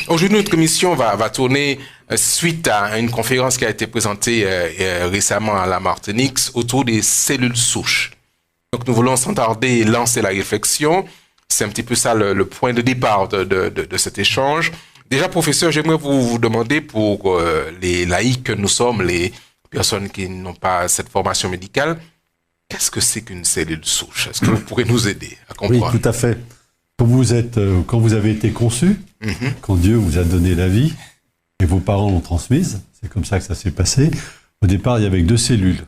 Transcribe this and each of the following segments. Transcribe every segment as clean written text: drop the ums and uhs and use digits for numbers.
Aujourd'hui, notre émission va tourner suite à une conférence qui a été présentée récemment à la Martinique autour des cellules souches. Donc, nous voulons sans tarder lancer la réflexion. C'est un petit peu ça le point de départ de cet échange. Déjà, professeur, j'aimerais vous demander pour les laïcs que nous sommes, les personnes qui n'ont pas cette formation médicale, qu'est-ce que c'est qu'une cellule souche? Est-ce que vous pourrez nous aider à comprendre? Oui, tout à fait. Quand vous avez été conçu, quand Dieu vous a donné la vie et vos parents l'ont transmise, c'est comme ça que ça s'est passé. Au départ, il y avait deux cellules,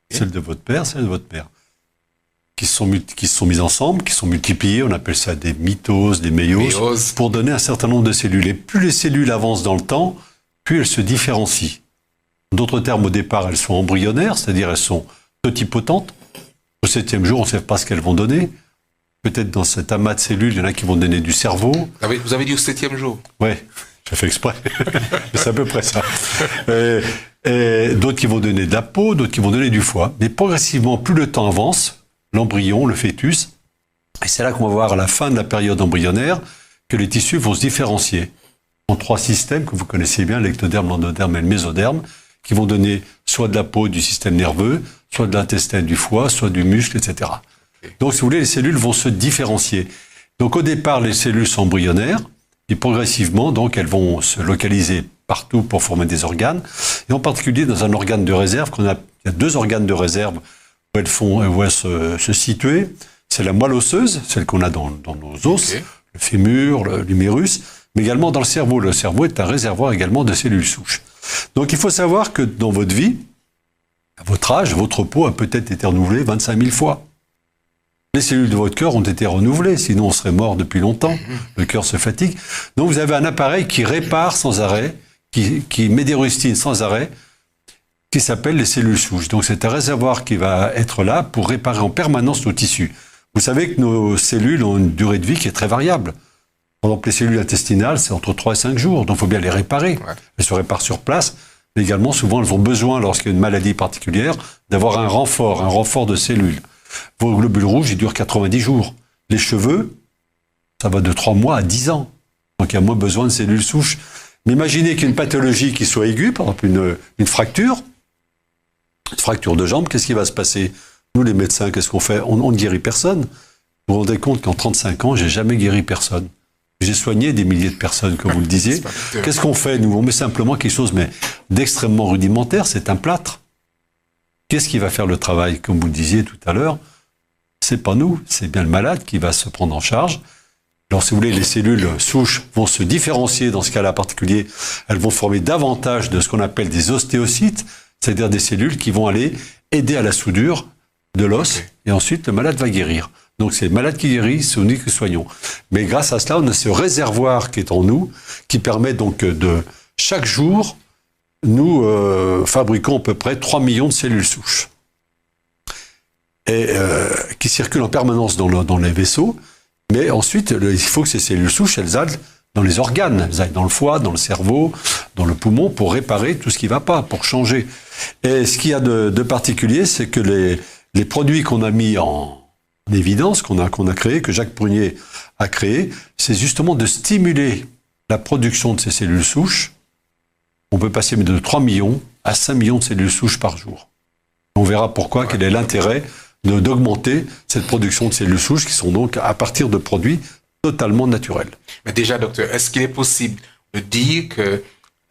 celle de votre père, celle de votre mère, qui se sont mises ensemble, qui sont multipliées. On appelle ça des mitoses, des méioses, pour donner un certain nombre de cellules. Et plus les cellules avancent dans le temps, plus elles se différencient. En d'autres termes, au départ, elles sont embryonnaires, c'est-à-dire elles sont totipotentes. Au 7e jour, on ne sait pas ce qu'elles vont donner. Peut-être dans cet amas de cellules, il y en a qui vont donner du cerveau. Vous avez dit au 7e jour? Oui, j'ai fait exprès. C'est à peu près ça. Et d'autres qui vont donner de la peau, d'autres qui vont donner du foie. Mais progressivement, plus le temps avance, l'embryon, le fœtus, et c'est là qu'on va voir à la fin de la période embryonnaire que les tissus vont se différencier en 3 systèmes que vous connaissez bien, l'ectoderme, l'endoderme et le mésoderme, qui vont donner soit de la peau, du système nerveux, soit de l'intestin, du foie, soit du muscle, etc. Donc, si vous voulez, les cellules vont se différencier. Donc, au départ, les cellules sont embryonnaires, et progressivement, donc, elles vont se localiser partout pour former des organes, et en particulier dans un organe de réserve il y a 2 organes de réserve où elles vont se situer. C'est la moelle osseuse, celle qu'on a dans nos os, le fémur, l'humérus, mais également dans le cerveau. Le cerveau est un réservoir également de cellules souches. Donc, il faut savoir que dans votre vie, à votre âge, votre peau a peut-être été renouvelée 25 000 fois. Les cellules de votre cœur ont été renouvelées, sinon on serait mort depuis longtemps. Le cœur se fatigue. Donc vous avez un appareil qui répare sans arrêt, qui met des rustines sans arrêt, qui s'appelle les cellules souches. Donc c'est un réservoir qui va être là pour réparer en permanence nos tissus. Vous savez que nos cellules ont une durée de vie qui est très variable. Par exemple, les cellules intestinales, c'est entre 3 et 5 jours, donc il faut bien les réparer. Ouais. Elles se réparent sur place. Mais également, souvent, elles ont besoin, lorsqu'il y a une maladie particulière, d'avoir un renfort de cellules. Vos globules rouges, ils durent 90 jours. Les cheveux, ça va de 3 mois à 10 ans. Donc, il y a moins besoin de cellules souches. Mais imaginez qu'une pathologie qui soit aiguë, par exemple une fracture de jambe, qu'est-ce qui va se passer? Nous, les médecins, qu'est-ce qu'on fait? On ne guérit personne. Vous vous rendez compte qu'en 35 ans, j'ai jamais guéri personne. J'ai soigné des milliers de personnes, comme vous le disiez. Qu'est-ce qu'on fait, nous? On met simplement quelque chose d'extrêmement rudimentaire, c'est un plâtre. Qu'est-ce qui va faire le travail? Comme vous le disiez tout à l'heure, c'est pas nous, c'est bien le malade qui va se prendre en charge. Alors, si vous voulez, les cellules souches vont se différencier dans ce cas-là particulier. Elles vont former davantage de ce qu'on appelle des ostéocytes, c'est-à-dire des cellules qui vont aller aider à la soudure de l'os, et ensuite le malade va guérir. Donc c'est le malade qui guérit, c'est nous qui soignons. Mais grâce à cela, on a ce réservoir qui est en nous, qui permet donc de, chaque jour, nous fabriquons à peu près 3 millions de cellules souches. Et qui circulent en permanence dans les vaisseaux. Mais ensuite, il faut que ces cellules souches, elles aillent dans les organes, elles aillent dans le foie, dans le cerveau, dans le poumon, pour réparer tout ce qui ne va pas, pour changer. Et ce qu'il y a de particulier, c'est que les produits qu'on a mis en évidence, qu'on a créé, que Jacques Prunier a créé, c'est justement de stimuler la production de ces cellules souches. On peut passer de 3 millions à 5 millions de cellules souches par jour. On verra pourquoi, quel est l'intérêt d'augmenter cette production de cellules souches qui sont donc à partir de produits totalement naturels. Mais déjà, docteur, est-ce qu'il est possible de dire que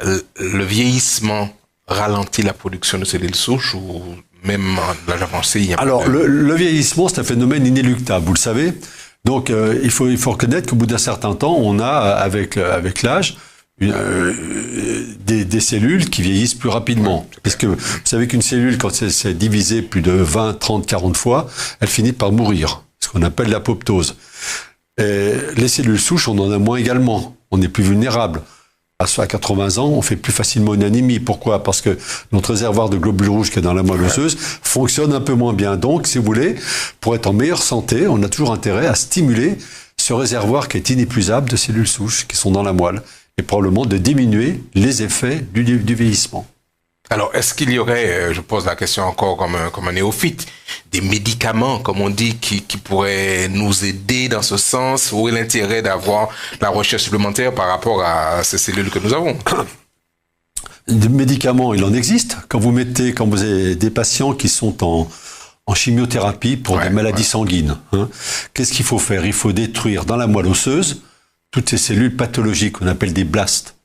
le vieillissement ralentit la production de cellules souches ou même à l'âge avancé, il y a Alors, le vieillissement, c'est un phénomène inéluctable, vous le savez. Donc, il faut reconnaître qu'au bout d'un certain temps, on a, avec l'âge, des cellules qui vieillissent plus rapidement. Parce que vous savez qu'une cellule, quand c'est divisé plus de 20, 30, 40 fois, elle finit par mourir. Ce qu'on appelle l'apoptose. Et les cellules souches, on en a moins également. On est plus vulnérable. À 80 ans, on fait plus facilement une anémie. Pourquoi? Parce que notre réservoir de globules rouges qui est dans la moelle osseuse fonctionne un peu moins bien. Donc, si vous voulez, pour être en meilleure santé, on a toujours intérêt à stimuler ce réservoir qui est inépuisable de cellules souches qui sont dans la moelle et probablement de diminuer les effets du vieillissement. Alors, est-ce qu'il y aurait, je pose la question encore comme un néophyte, des médicaments, comme on dit, qui pourraient nous aider dans ce sens? Où est l'intérêt d'avoir la recherche supplémentaire par rapport à ces cellules que nous avons? Des médicaments, il en existe. Quand vous avez des patients qui sont en chimiothérapie pour des maladies sanguines, hein, qu'est-ce qu'il faut faire? Il faut détruire dans la moelle osseuse toutes ces cellules pathologiques qu'on appelle des blastes.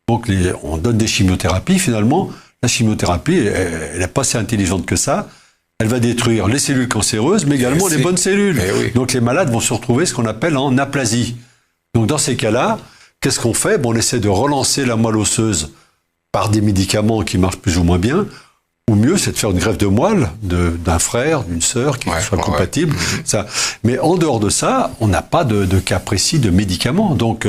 Donc on donne des chimiothérapies, finalement. La chimiothérapie, elle n'est pas si intelligente que ça. Elle va détruire les cellules cancéreuses, mais également les bonnes cellules. Oui. Donc les malades vont se retrouver ce qu'on appelle en aplasie. Donc dans ces cas-là, qu'est-ce qu'on fait? On essaie de relancer la moelle osseuse par des médicaments qui marchent plus ou moins bien. Ou mieux, c'est de faire une greffe de moelle d'un frère, d'une sœur qui soit compatible. Ça. Mais en dehors de ça, on n'a pas de cas précis de médicaments. Donc,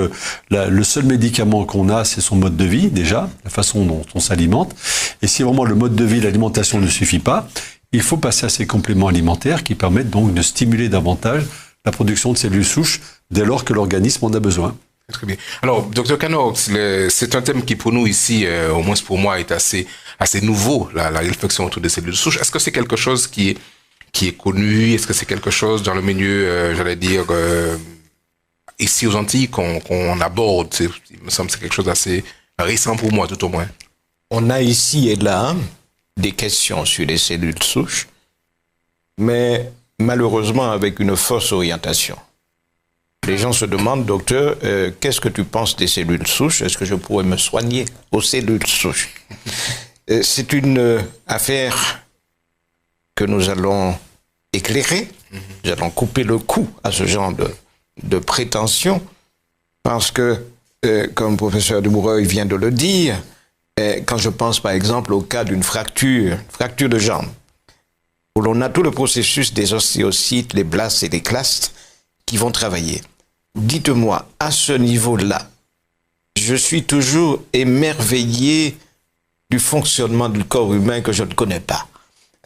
le seul médicament qu'on a, c'est son mode de vie, déjà, la façon dont on s'alimente. Et si vraiment le mode de vie, l'alimentation ne suffit pas, il faut passer à ces compléments alimentaires qui permettent donc de stimuler davantage la production de cellules souches dès lors que l'organisme en a besoin. Très bien. Alors, Dr Cano, c'est un thème qui pour nous ici, au moins pour moi, est assez nouveau, la réflexion autour des cellules souches. Est-ce que c'est quelque chose qui est connu? Est-ce que c'est quelque chose dans le milieu, j'allais dire, ici aux Antilles qu'on aborde? Il me semble que c'est quelque chose d'assez récent pour moi, tout au moins. On a ici et là des questions sur les cellules souches, mais malheureusement avec une fausse orientation. Les gens se demandent, docteur, qu'est-ce que tu penses des cellules souches? Est-ce que je pourrais me soigner aux cellules souches? C'est une affaire que nous allons éclairer. Nous allons couper le cou à ce genre de prétention, parce que, comme le professeur Dumoureuil vient de le dire, quand je pense par exemple au cas d'une fracture de jambe, où l'on a tout le processus des ostéocytes, les blastes et les clastes qui vont travailler. Dites-moi, à ce niveau-là, je suis toujours émerveillé du fonctionnement du corps humain que je ne connais pas.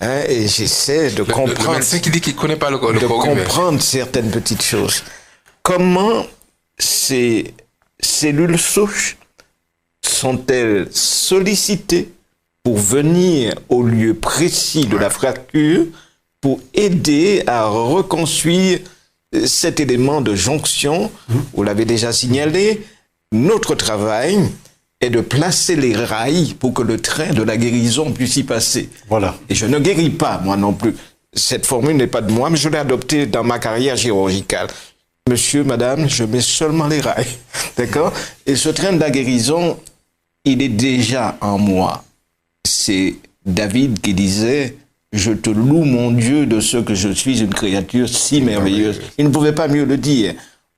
Hein, et j'essaie de comprendre... Le médecin qui dit qu'il ne connaît pas le corps humain. De comprendre certaines petites choses. Comment ces cellules souches sont-elles sollicitées pour venir au lieu précis de la fracture, pour aider à reconstruire cet élément de jonction? Vous l'avez déjà signalé, notre travail est de placer les rails pour que le train de la guérison puisse y passer. Voilà. Et je ne guéris pas, moi non plus. Cette formule n'est pas de moi, mais je l'ai adoptée dans ma carrière chirurgicale. Monsieur, madame, je mets seulement les rails. D'accord? Et ce train de la guérison, il est déjà en moi. C'est David qui disait... Je te loue, mon Dieu, de ce que je suis une créature si merveilleuse. Il ne pouvait pas mieux le dire.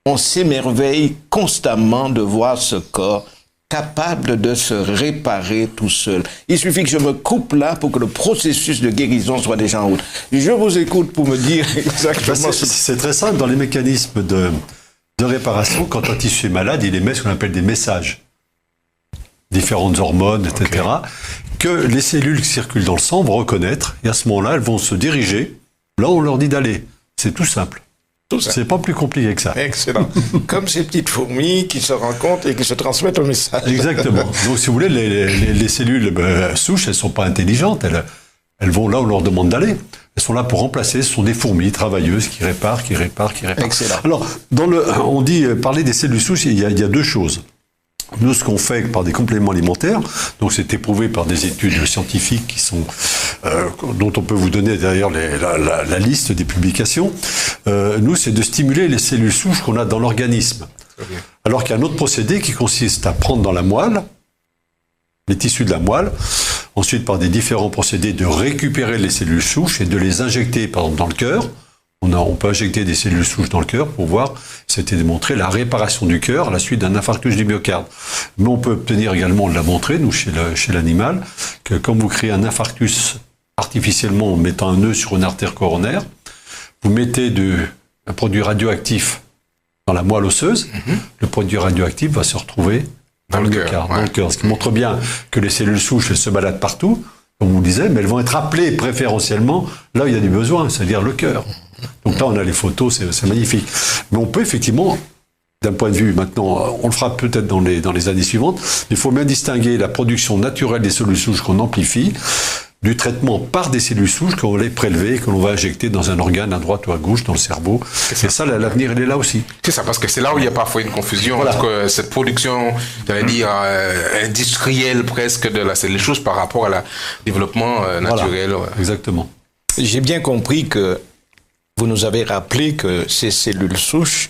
On s'émerveille constamment de voir ce corps capable de se réparer tout seul. Il suffit que je me coupe là pour que le processus de guérison soit déjà en route. Je vous écoute pour me dire exactement... C'est très simple. Dans les mécanismes de réparation, quand un tissu est malade, il émet ce qu'on appelle des messages. Différentes hormones, etc., que les cellules qui circulent dans le sang vont reconnaître, et à ce moment-là, elles vont se diriger là où on leur dit d'aller. C'est tout simple. C'est pas plus compliqué que ça. Excellent. Comme ces petites fourmis qui se rencontrent et qui se transmettent un message. Exactement. Donc, si vous voulez, les cellules souches, elles sont pas intelligentes. Elles vont là où on leur demande d'aller. Elles sont là pour remplacer. Ce sont des fourmis travailleuses qui réparent. Excellent. Alors, on dit parler des cellules souches, il y a deux choses. Nous, ce qu'on fait par des compléments alimentaires, donc c'est éprouvé par des études scientifiques qui sont, dont on peut vous donner d'ailleurs la liste des publications, nous, c'est de stimuler les cellules souches qu'on a dans l'organisme. Alors qu'il y a un autre procédé qui consiste à prendre dans la moelle, les tissus de la moelle, ensuite par des différents procédés de récupérer les cellules souches et de les injecter, par exemple, dans le cœur. On peut injecter des cellules souches dans le cœur pour voir, c'était démontré, la réparation du cœur à la suite d'un infarctus du myocarde. Mais on peut obtenir également, on l'a montré, nous, chez l'animal, que quand vous créez un infarctus artificiellement en mettant un nœud sur une artère coronaire, vous mettez un produit radioactif dans la moelle osseuse, le produit radioactif va se retrouver dans le myocarde, dans le cœur. Ce qui montre bien que les cellules souches, elles se baladent partout, comme on vous disait, mais elles vont être appelées préférentiellement là où il y a du besoin, c'est-à-dire le cœur. Donc là, on a les photos, c'est magnifique. Mais on peut effectivement d'un point de vue, maintenant, on le fera peut-être dans les années suivantes, mais il faut bien distinguer la production naturelle des cellules souches qu'on amplifie du traitement par des cellules souches qu'on va les prélever, que l'on va injecter dans un organe à droite ou à gauche, dans le cerveau. Et ça, l'avenir, il est là aussi. C'est ça, parce que c'est là où il y a parfois une confusion entre cette production, j'allais dire, industrielle presque de la cellule souche par rapport à la développement naturel. Voilà. Exactement. J'ai bien compris que vous nous avez rappelé que ces cellules souches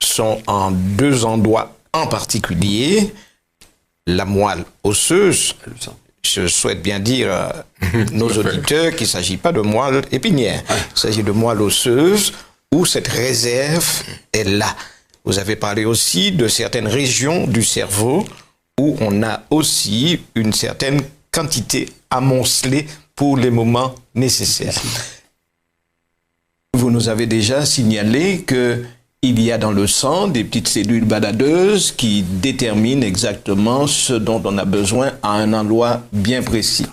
sont en deux endroits en particulier, la moelle osseuse. Je souhaite bien dire à nos auditeurs qu'il ne s'agit pas de moelle épinière. Il s'agit de moelle osseuse où cette réserve est là. Vous avez parlé aussi de certaines régions du cerveau où on a aussi une certaine quantité amoncelée pour les moments nécessaires. Vous nous avez déjà signalé que il y a dans le sang des petites cellules baladeuses qui déterminent exactement ce dont on a besoin à un endroit bien précis.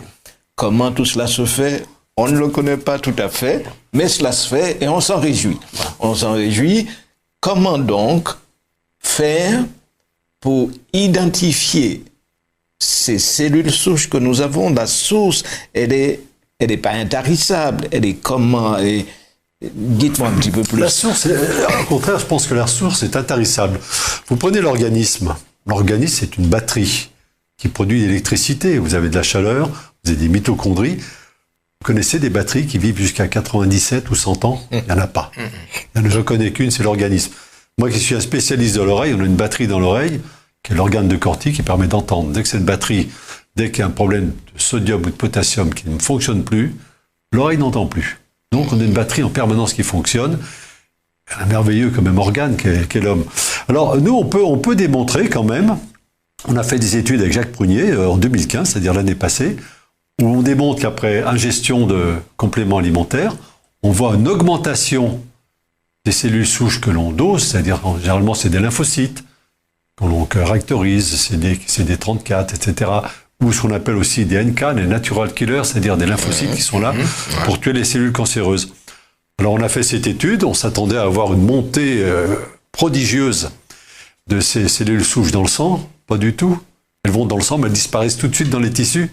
Comment tout cela se fait? On ne le connaît pas tout à fait, mais cela se fait et on s'en réjouit. On s'en réjouit. Comment donc faire pour identifier ces cellules souches que nous avons? La source, elle est pas intarissable. Elle est comment? Dites-moi un petit peu plus. La source, au contraire, je pense que la source est intarissable. Vous prenez l'organisme. L'organisme, c'est une batterie qui produit de l'électricité. Vous avez de la chaleur, vous avez des mitochondries. Vous connaissez des batteries qui vivent jusqu'à 97 ou 100 ans? Il n'y en a pas. Je ne connais qu'une, c'est l'organisme. Moi qui suis un spécialiste de l'oreille, on a une batterie dans l'oreille, qui est l'organe de Corti, qui permet d'entendre. Dès que cette batterie, dès qu'il y a un problème de sodium ou de potassium qui ne fonctionne plus, l'oreille n'entend plus. Donc on a une batterie en permanence qui fonctionne. Un merveilleux quand même organe qu'est l'homme. Alors nous, on peut démontrer quand même, on a fait des études avec Jacques Prunier en 2015, c'est-à-dire l'année passée, où on démontre qu'après ingestion de compléments alimentaires, on voit une augmentation des cellules souches que l'on dose, c'est-à-dire généralement c'est des lymphocytes, qu'on caractérise, c'est des 34, etc., ou ce qu'on appelle aussi des NK, des natural killers, c'est-à-dire des lymphocytes qui sont là pour tuer les cellules cancéreuses. Alors on a fait cette étude, on s'attendait à avoir une montée prodigieuse de ces cellules souches dans le sang, pas du tout. Elles vont dans le sang, mais elles disparaissent tout de suite dans les tissus.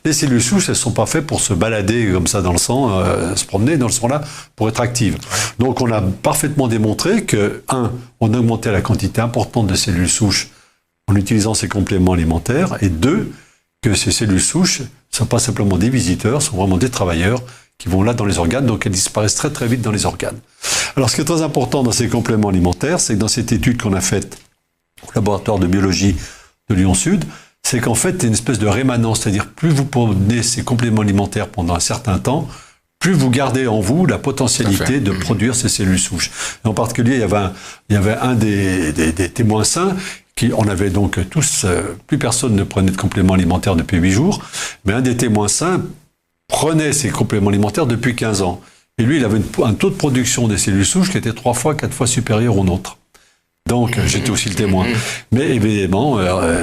Les cellules souches, elles ne sont pas faites pour se balader comme ça dans le sang, se promener dans le sang là, pour être actives. Donc on a parfaitement démontré que, on augmentait la quantité importante de cellules souches en utilisant ces compléments alimentaires, et deux, que ces cellules souches ne sont pas simplement des visiteurs, sont vraiment des travailleurs qui vont là dans les organes, donc elles disparaissent très très vite dans les organes. Alors ce qui est très important dans ces compléments alimentaires, c'est que dans cette étude qu'on a faite au laboratoire de biologie de Lyon-Sud, c'est qu'en fait, il y a une espèce de rémanence, c'est-à-dire plus vous prenez ces compléments alimentaires pendant un certain temps, plus vous gardez en vous la potentialité de produire ces cellules souches. Et en particulier, il y avait un des témoins sains on avait donc tous, plus personne ne prenait de compléments alimentaires depuis 8 jours, mais un des témoins sains prenait ces compléments alimentaires depuis 15 ans. Et lui, il avait un taux de production des cellules souches qui était 3 fois, 4 fois supérieur au nôtre. Donc, j'étais aussi le témoin. Mais évidemment,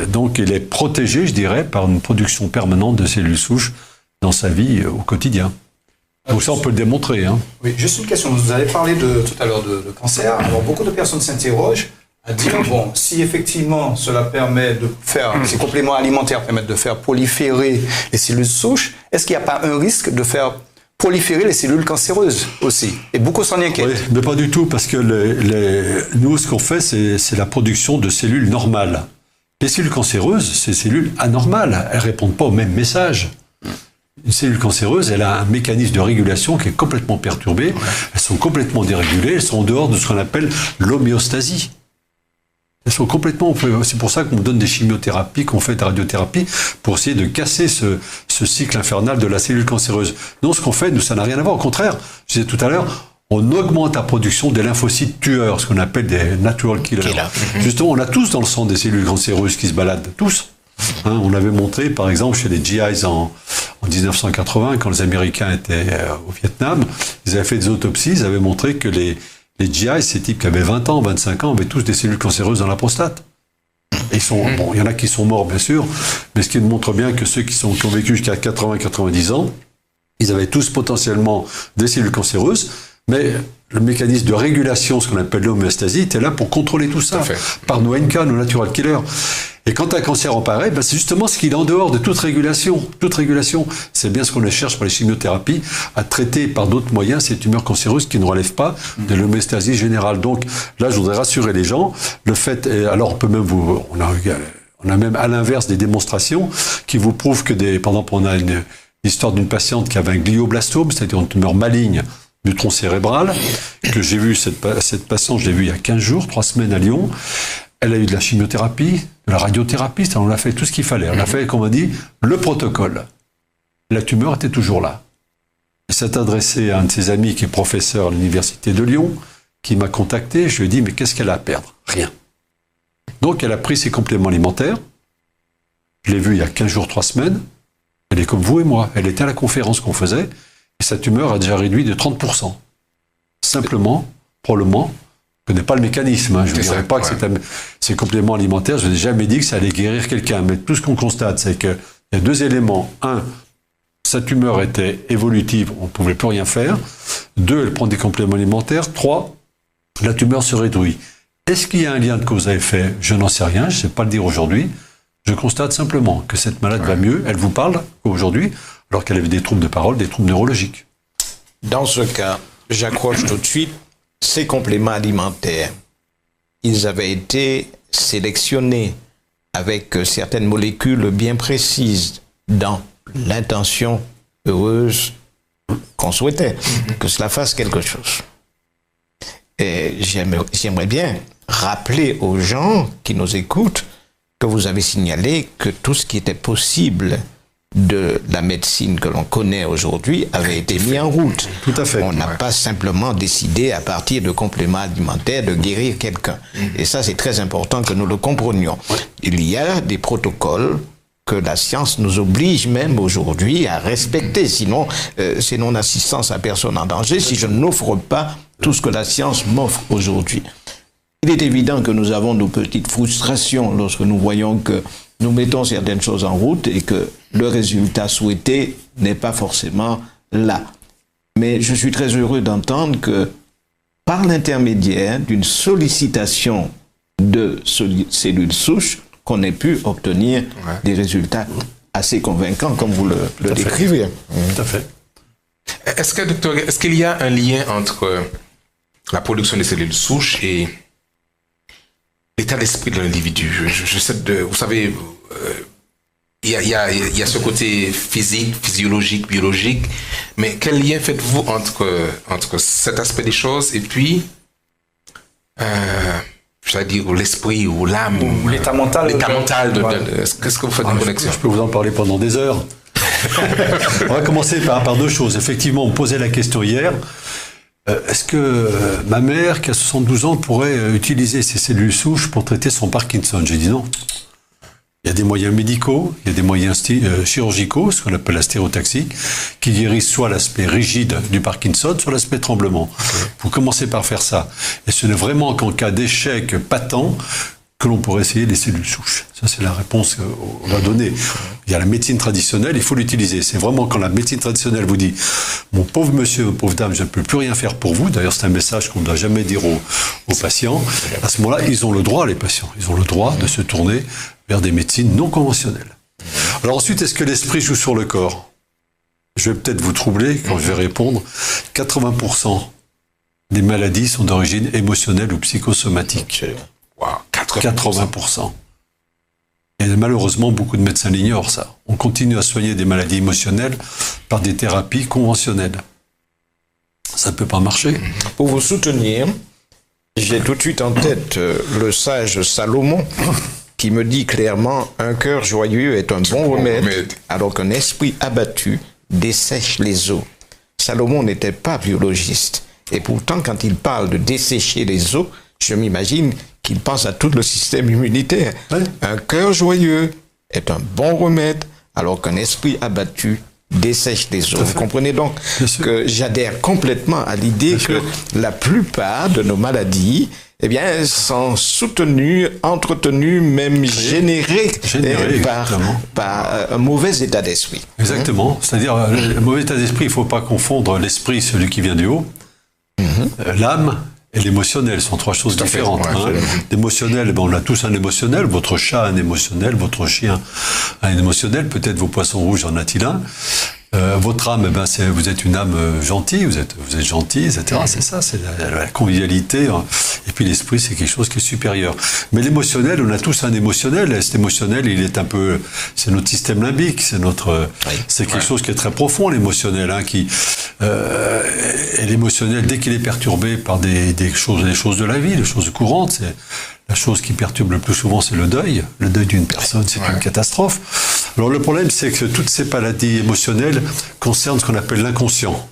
donc, il est protégé, je dirais, par une production permanente de cellules souches dans sa vie au quotidien. Donc ça, on peut le démontrer. Hein. Oui, juste une question. Vous avez parlé tout à l'heure de cancer. Alors, beaucoup de personnes s'interrogent à dire, bon, si effectivement cela permet de faire, ces compléments alimentaires permettent de faire proliférer les cellules souches, est-ce qu'il n'y a pas un risque de faire proliférer les cellules cancéreuses aussi? Et beaucoup s'en inquiètent. Oui, mais pas du tout, parce que nous, ce qu'on fait, c'est la production de cellules normales. Les cellules cancéreuses, c'est des cellules anormales. Elles ne répondent pas au même message. Une cellule cancéreuse, elle a un mécanisme de régulation qui est complètement perturbé. Elles sont complètement dérégulées. Elles sont en dehors de ce qu'on appelle l'homéostasie. Elles sont complètement... C'est pour ça qu'on donne des chimiothérapies, qu'on fait des radiothérapies, pour essayer de casser ce cycle infernal de la cellule cancéreuse. Non, ce qu'on fait, nous, ça n'a rien à voir. Au contraire, je disais tout à l'heure, on augmente la production des lymphocytes tueurs, ce qu'on appelle des natural killers. Justement, on a tous dans le sang des cellules cancéreuses qui se baladent. Tous. Hein, on avait montré, par exemple, chez les GIs en 1980, quand les Américains étaient au Vietnam, ils avaient fait des autopsies, ils avaient montré que les GI, ces types qui avaient 20 ans, 25 ans, avaient tous des cellules cancéreuses dans la prostate. Et il y en a qui sont morts, bien sûr, mais ce qui montre bien que ceux qui ont vécu jusqu'à 80-90 ans, ils avaient tous potentiellement des cellules cancéreuses, mais le mécanisme de régulation, ce qu'on appelle l'homéostasie, était là pour contrôler tout ça, par nos NK, nos natural killers. Et quand un cancer en paraît, ben c'est justement ce qu'il est en dehors de toute régulation. Toute régulation, c'est bien ce qu'on cherche pour les chimiothérapies, à traiter par d'autres moyens ces tumeurs cancéreuses qui ne relèvent pas de l'homéostasie générale. Donc là, je voudrais rassurer les gens. Le fait, alors on peut même on a même à l'inverse des démonstrations qui vous prouvent que par exemple, on a une histoire d'une patiente qui avait un glioblastome, c'est-à-dire une tumeur maligne du tronc cérébral, que j'ai vu, cette patiente, je l'ai vue il y a 15 jours, 3 semaines à Lyon. Elle a eu de la chimiothérapie, de la radiothérapie, on a fait tout ce qu'il fallait. On a fait, comme on dit, le protocole. La tumeur était toujours là. Elle s'est adressée à un de ses amis qui est professeur à l'université de Lyon, qui m'a contacté. Je lui ai dit, mais qu'est-ce qu'elle a à perdre? Rien. Donc elle a pris ses compléments alimentaires. Je l'ai vue il y a 15 jours, 3 semaines. Elle est comme vous et moi. Elle était à la conférence qu'on faisait. Et sa tumeur a déjà réduit de 30%. Simplement, probablement, je ne connais pas le mécanisme. Hein. Je ne dirais pas que ces compléments alimentaires, je n'ai jamais dit que ça allait guérir quelqu'un. Mais tout ce qu'on constate, c'est qu'il y a 2 éléments. 1, sa tumeur était évolutive, on ne pouvait plus rien faire. 2, elle prend des compléments alimentaires. 3, la tumeur se réduit. Est-ce qu'il y a un lien de cause à effet? Je n'en sais rien, je ne sais pas le dire aujourd'hui. Je constate simplement que cette malade va mieux. Elle vous parle aujourd'hui, alors qu'elle avait des troubles de parole, des troubles neurologiques. Dans ce cas, j'accroche tout de suite ces compléments alimentaires. Ils avaient été sélectionnés avec certaines molécules bien précises dans l'intention heureuse qu'on souhaitait que cela fasse quelque chose. Et j'aimerais bien rappeler aux gens qui nous écoutent que vous avez signalé que tout ce qui était possible de la médecine que l'on connaît aujourd'hui avait été mis en route. Tout à fait. On n'a pas simplement décidé à partir de compléments alimentaires de guérir quelqu'un. Et ça, c'est très important que nous le comprenions. Il y a des protocoles que la science nous oblige même aujourd'hui à respecter. Sinon, c'est non-assistance à personne en danger si je n'offre pas tout ce que la science m'offre aujourd'hui. Il est évident que nous avons nos petites frustrations lorsque nous voyons que nous mettons certaines choses en route et que le résultat souhaité n'est pas forcément là. Mais je suis très heureux d'entendre que par l'intermédiaire d'une sollicitation de cellules souches, qu'on ait pu obtenir des résultats assez convaincants, comme vous le décrivez. Tout à fait. Est-ce que, docteur, est-ce qu'il y a un lien entre la production des cellules souches et l'état d'esprit de l'individu? Je sais vous savez, il y a ce côté physique, physiologique, biologique, mais quel lien faites-vous entre cet aspect des choses et puis j'allais dire l'esprit ou l'âme ou l'état mental. Qu'est-ce que vous faites une connexion? Je peux vous en parler pendant des heures. On va commencer par 2 choses. Effectivement, on me posait la question hier. Est-ce que ma mère, qui a 72 ans, pourrait utiliser ces cellules souches pour traiter son Parkinson? J'ai dit non. Il y a des moyens médicaux, il y a des moyens chirurgicaux, ce qu'on appelle la stéréotaxie, qui guérissent soit l'aspect rigide du Parkinson, soit l'aspect tremblement. Vous commencez par faire ça. Et ce n'est vraiment qu'en cas d'échec patent que l'on pourrait essayer les cellules souches. Ça, c'est la réponse qu'on va donner. Il y a la médecine traditionnelle, il faut l'utiliser. C'est vraiment quand la médecine traditionnelle vous dit « Mon pauvre monsieur, pauvre dame, je ne peux plus rien faire pour vous », d'ailleurs c'est un message qu'on ne doit jamais dire aux patients, à ce moment-là, ils ont le droit, les patients, ils ont le droit de se tourner vers des médecines non conventionnelles. Alors ensuite, est-ce que l'esprit joue sur le corps? Je vais peut-être vous troubler quand je vais répondre. 80% des maladies sont d'origine émotionnelle ou psychosomatique. Wow, 80%. Et malheureusement, beaucoup de médecins l'ignorent, ça. On continue à soigner des maladies émotionnelles par des thérapies conventionnelles. Ça ne peut pas marcher. Pour vous soutenir, j'ai tout de suite en tête le sage Salomon qui me dit clairement « Un cœur joyeux est un bon remède, alors qu'un esprit abattu dessèche les os ». Salomon n'était pas biologiste. Et pourtant, quand il parle de dessécher les os, je m'imagine qu'il pense à tout le système immunitaire. Ouais. Un cœur joyeux est un bon remède, alors qu'un esprit abattu dessèche les os. Vous comprenez donc que j'adhère complètement à l'idée que la plupart de nos maladies sont soutenues, entretenues, même générées par un mauvais état d'esprit. Exactement. C'est-à-dire, le mauvais état d'esprit, il ne faut pas confondre l'esprit, celui qui vient du haut, L'âme et l'émotionnel sont trois choses différentes. L'émotionnel, on a tous un émotionnel. Votre chat a un émotionnel, votre chien a un émotionnel. Peut-être vos poissons rouges en a-t-il un. Votre âme, vous êtes une âme gentille, vous êtes gentil, etc. C'est ça, c'est la convivialité. Et puis l'esprit, c'est quelque chose qui est supérieur. Mais l'émotionnel, on a tous un émotionnel. Et cet émotionnel, il est un peu, c'est notre système limbique, c'est quelque chose qui est très profond, l'émotionnel, et l'émotionnel, dès qu'il est perturbé par des choses de la vie, des choses courantes, la chose qui perturbe le plus souvent, c'est le deuil. Le deuil d'une personne, c'est une catastrophe. Alors le problème, c'est que toutes ces maladies émotionnelles concernent ce qu'on appelle l'inconscient.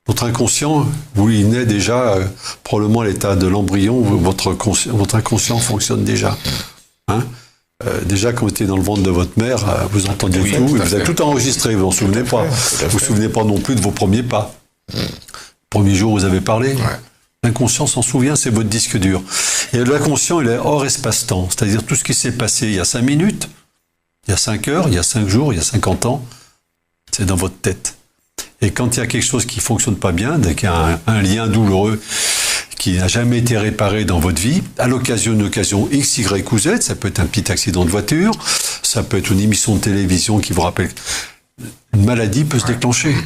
Votre inconscient, il naît déjà, probablement à l'état de l'embryon, votre inconscient fonctionne déjà. Déjà, quand vous étiez dans le ventre de votre mère, vous entendiez tout, et vous avez tout enregistré, vous n'en souvenez pas. Vous ne vous souvenez pas non plus de vos premiers pas. Premier jour où vous avez parlé. L'inconscient s'en souvient, c'est votre disque dur. Et l'inconscient, il est hors espace-temps. C'est-à-dire tout ce qui s'est passé il y a 5 minutes, il y a 5 heures, il y a 5 jours, il y a 50 ans, c'est dans votre tête. Et quand il y a quelque chose qui ne fonctionne pas bien, dès qu'il y a un lien douloureux qui n'a jamais été réparé dans votre vie, à l'occasion d'une occasion X, Y ou Z, ça peut être un petit accident de voiture, ça peut être une émission de télévision qui vous rappelle... Une maladie peut se déclencher.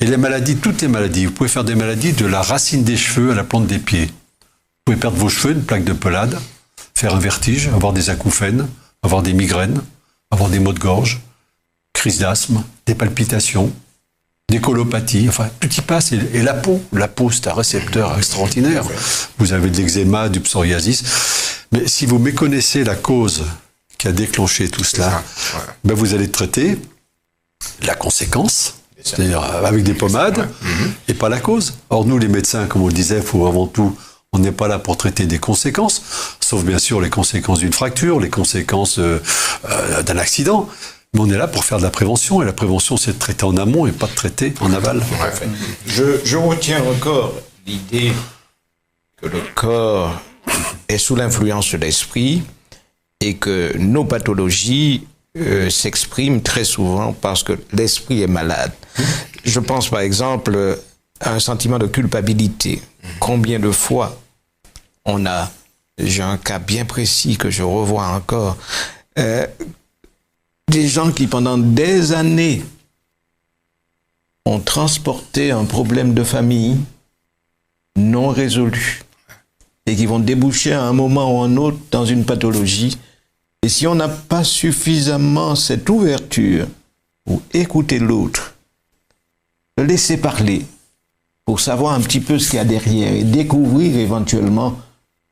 Et les maladies, toutes les maladies, vous pouvez faire des maladies de la racine des cheveux à la plante des pieds. Vous pouvez perdre vos cheveux, une plaque de pelade, faire un vertige, avoir des acouphènes, avoir des migraines, avoir des maux de gorge, crise d'asthme, des palpitations, des colopathies, enfin tout y passe. Et la peau, c'est un récepteur extraordinaire. Vous avez de l'eczéma, du psoriasis. Mais si vous méconnaissez la cause qui a déclenché tout cela, vous allez traiter la conséquence, c'est-à-dire avec des pommades, et pas la cause. Or, nous, les médecins, comme on le disait, faut avant tout, on n'est pas là pour traiter des conséquences, sauf bien sûr les conséquences d'une fracture, les conséquences d'un accident, mais on est là pour faire de la prévention, et la prévention, c'est de traiter en amont et pas de traiter en aval. Je retiens encore l'idée que le corps est sous l'influence de l'esprit et que nos pathologies s'exprime très souvent parce que l'esprit est malade. Je pense par exemple à un sentiment de culpabilité. Combien de fois j'ai un cas bien précis que je revois encore, des gens qui pendant des années ont transporté un problème de famille non résolu et qui vont déboucher à un moment ou à un autre dans une pathologie. Et si on n'a pas suffisamment cette ouverture pour écouter l'autre, le laisser parler, pour savoir un petit peu ce qu'il y a derrière et découvrir éventuellement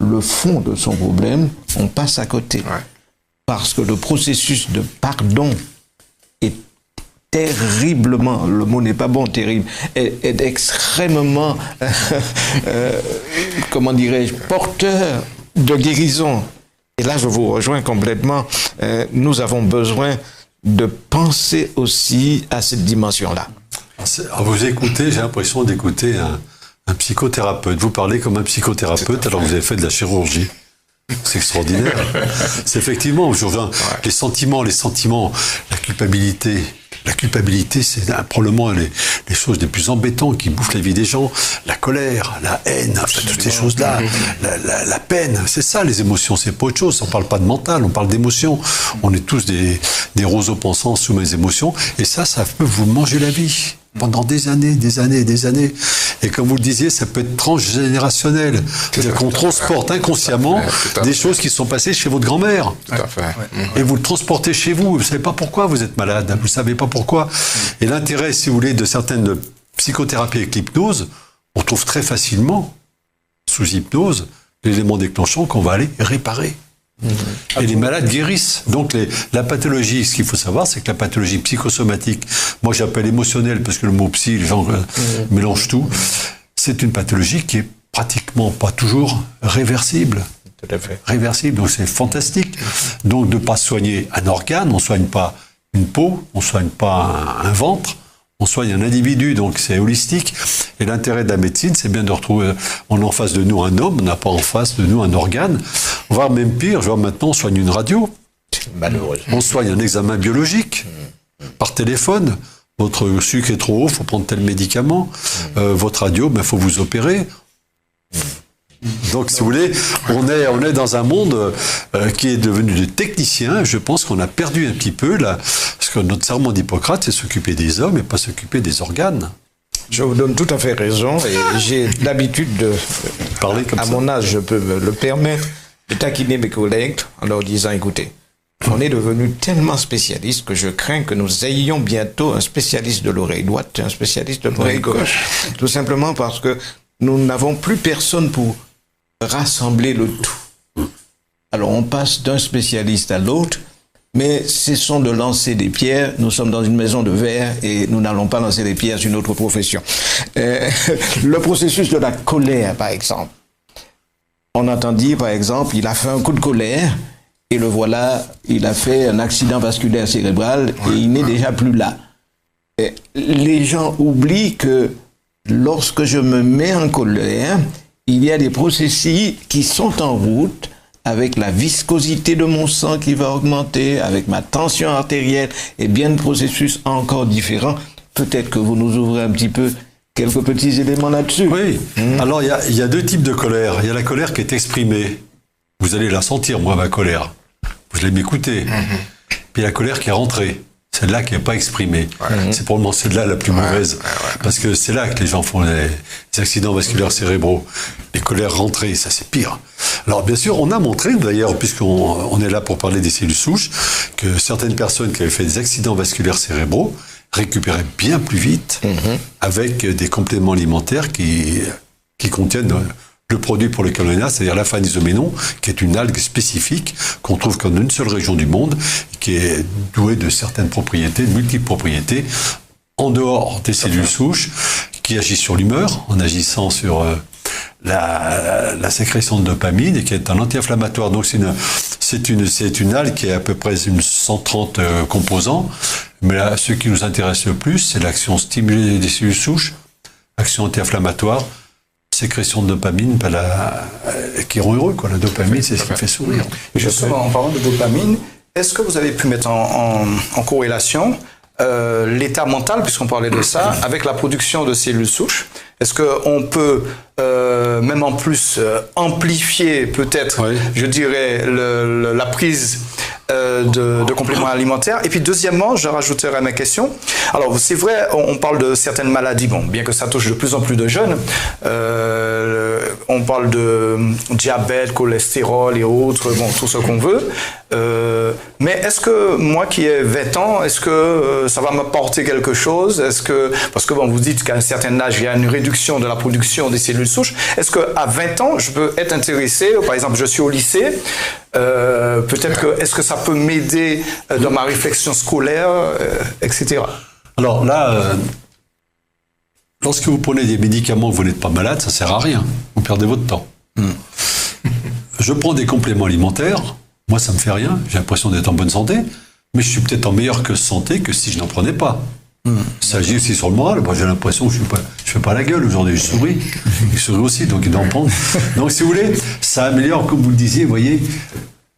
le fond de son problème, on passe à côté. Parce que le processus de pardon est terriblement, le mot n'est pas bon, terrible, est extrêmement, comment dirais-je, porteur de guérison. Et là, je vous rejoins complètement. Nous avons besoin de penser aussi à cette dimension-là. À vous écouter, j'ai l'impression d'écouter un psychothérapeute. Vous parlez comme un psychothérapeute alors que vous avez fait de la chirurgie. C'est extraordinaire. C'est effectivement, je reviens, les sentiments, la culpabilité. La culpabilité, c'est probablement les choses les plus embêtantes qui bouffent la vie des gens. La colère, la haine, enfin, toutes ces choses-là, la peine, c'est ça les émotions, c'est pas autre chose. On parle pas de mental, on parle d'émotions. On est tous des roseaux pensants sous mes émotions, et ça peut vous manger la vie. Pendant des années. Et comme vous le disiez, ça peut être transgénérationnel. C'est-à-dire qu'on transporte inconsciemment des choses qui sont passées chez votre grand-mère. Tout à fait. Et vous le transportez chez vous. Vous ne savez pas pourquoi vous êtes malade. Vous ne savez pas pourquoi. Et l'intérêt, si vous voulez, de certaines psychothérapies avec l'hypnose, on trouve très facilement, sous hypnose, l'élément déclenchant qu'on va aller réparer. Et les malades guérissent. Donc la pathologie, ce qu'il faut savoir, c'est que la pathologie psychosomatique, moi j'appelle émotionnelle parce que le mot psy, les gens mélangent tout, c'est une pathologie qui est pratiquement pas toujours réversible. Tout à fait. Réversible, donc c'est fantastique. Donc de ne pas soigner un organe, on ne soigne pas une peau, on ne soigne pas un ventre, on soigne un individu, donc c'est holistique. Et l'intérêt de la médecine, c'est bien de retrouver, on a en face de nous un homme, on n'a pas en face de nous un organe. Voire même pire, je vois maintenant, on soigne une radio. Malheureusement. On soigne un examen biologique, par téléphone. Votre sucre est trop haut, il faut prendre tel médicament. Votre radio, il faut vous opérer. Donc, si vous voulez, on est dans un monde qui est devenu de techniciens. Je pense qu'on a perdu un petit peu, là, parce que notre serment d'Hippocrate, c'est s'occuper des hommes et pas s'occuper des organes. Je vous donne tout à fait raison et j'ai l'habitude de Parler comme à ça. mon âge, je peux me le permettre de taquiner mes collègues en leur disant, écoutez, on est devenu tellement spécialiste que je crains que nous ayons bientôt un spécialiste de l'oreille droite et un spécialiste de l'oreille gauche. Tout simplement parce que nous n'avons plus personne pour rassembler le tout. Alors on passe d'un spécialiste à l'autre, mais cessons de lancer des pierres. Nous sommes dans une maison de verre et nous n'allons pas lancer des pierres sur une autre profession. Le processus de la colère, par exemple. On entend dire, par exemple, il a fait un coup de colère et le voilà, il a fait un accident vasculaire cérébral et il n'est déjà plus là. Et les gens oublient que lorsque je me mets en colère, il y a des processus qui sont en route avec la viscosité de mon sang qui va augmenter, avec ma tension artérielle et bien de processus encore différents. Peut-être que vous nous ouvrez un petit peu quelques petits éléments là-dessus. Oui. Alors, il y a deux types de colère. Il y a la colère qui est exprimée. Vous allez la sentir, moi, ma colère. Vous allez m'écouter. Puis la colère qui est rentrée. Celle-là qui n'est pas exprimée. C'est pour le moment celle-là la plus mauvaise. Parce que c'est là que les gens font les accidents vasculaires cérébraux. Les colères rentrées, ça c'est pire. Alors bien sûr, on a montré d'ailleurs, puisqu'on est là pour parler des cellules souches, que certaines personnes qui avaient fait des accidents vasculaires cérébraux récupéraient bien plus vite avec des compléments alimentaires qui contiennent le produit pour lequel on est là, c'est-à-dire l'apha-isoménon, qui est une algue spécifique qu'on trouve qu'en une seule région du monde, qui est douée de certaines propriétés, de multiples propriétés, en dehors des cellules souches, qui agissent sur l'humeur, en agissant sur la sécrétion de dopamine, et qui est un anti-inflammatoire. Donc c'est une algue qui a à peu près 130 composants, mais là, ce qui nous intéresse le plus, c'est l'action stimulée des cellules souches, action anti-inflammatoire, sécrétion de dopamine, qui rend heureux, quoi. La dopamine, c'est ce qui fait sourire. Et justement, en parlant de dopamine, est-ce que vous avez pu mettre en corrélation l'état mental, puisqu'on parlait de ça, avec la production de cellules souches? Est-ce qu'on peut, même en plus, amplifier peut-être, je dirais, la prise de compléments alimentaires? Et puis deuxièmement, je rajouterai à ma question. Alors c'est vrai, on parle de certaines maladies, bon, bien que ça touche de plus en plus de jeunes, on parle de diabète, cholestérol et autres, bon, tout ce qu'on veut. Mais est-ce que moi qui ai 20 ans, est-ce que ça va m'apporter quelque chose? Parce que bon, vous dites qu'à un certain âge, il y a une réduction de la production des cellules souches. Est-ce qu'à 20 ans, je peux être intéressé? Par exemple, je suis au lycée. Peut-être que, est-ce que ça peut m'aider dans ma réflexion scolaire, etc. Alors là, lorsque vous prenez des médicaments que vous n'êtes pas malade, ça sert à rien. Vous perdez votre temps. Je prends des compléments alimentaires. Moi, ça me fait rien. J'ai l'impression d'être en bonne santé. Mais je suis peut-être en meilleure santé que si je n'en prenais pas. Ça agit aussi sur le moral. Moi, j'ai l'impression que je fais pas la gueule aujourd'hui. Je souris. Il sourit aussi, donc il doit en prendre. Donc, si vous voulez, ça améliore, comme vous le disiez, vous voyez,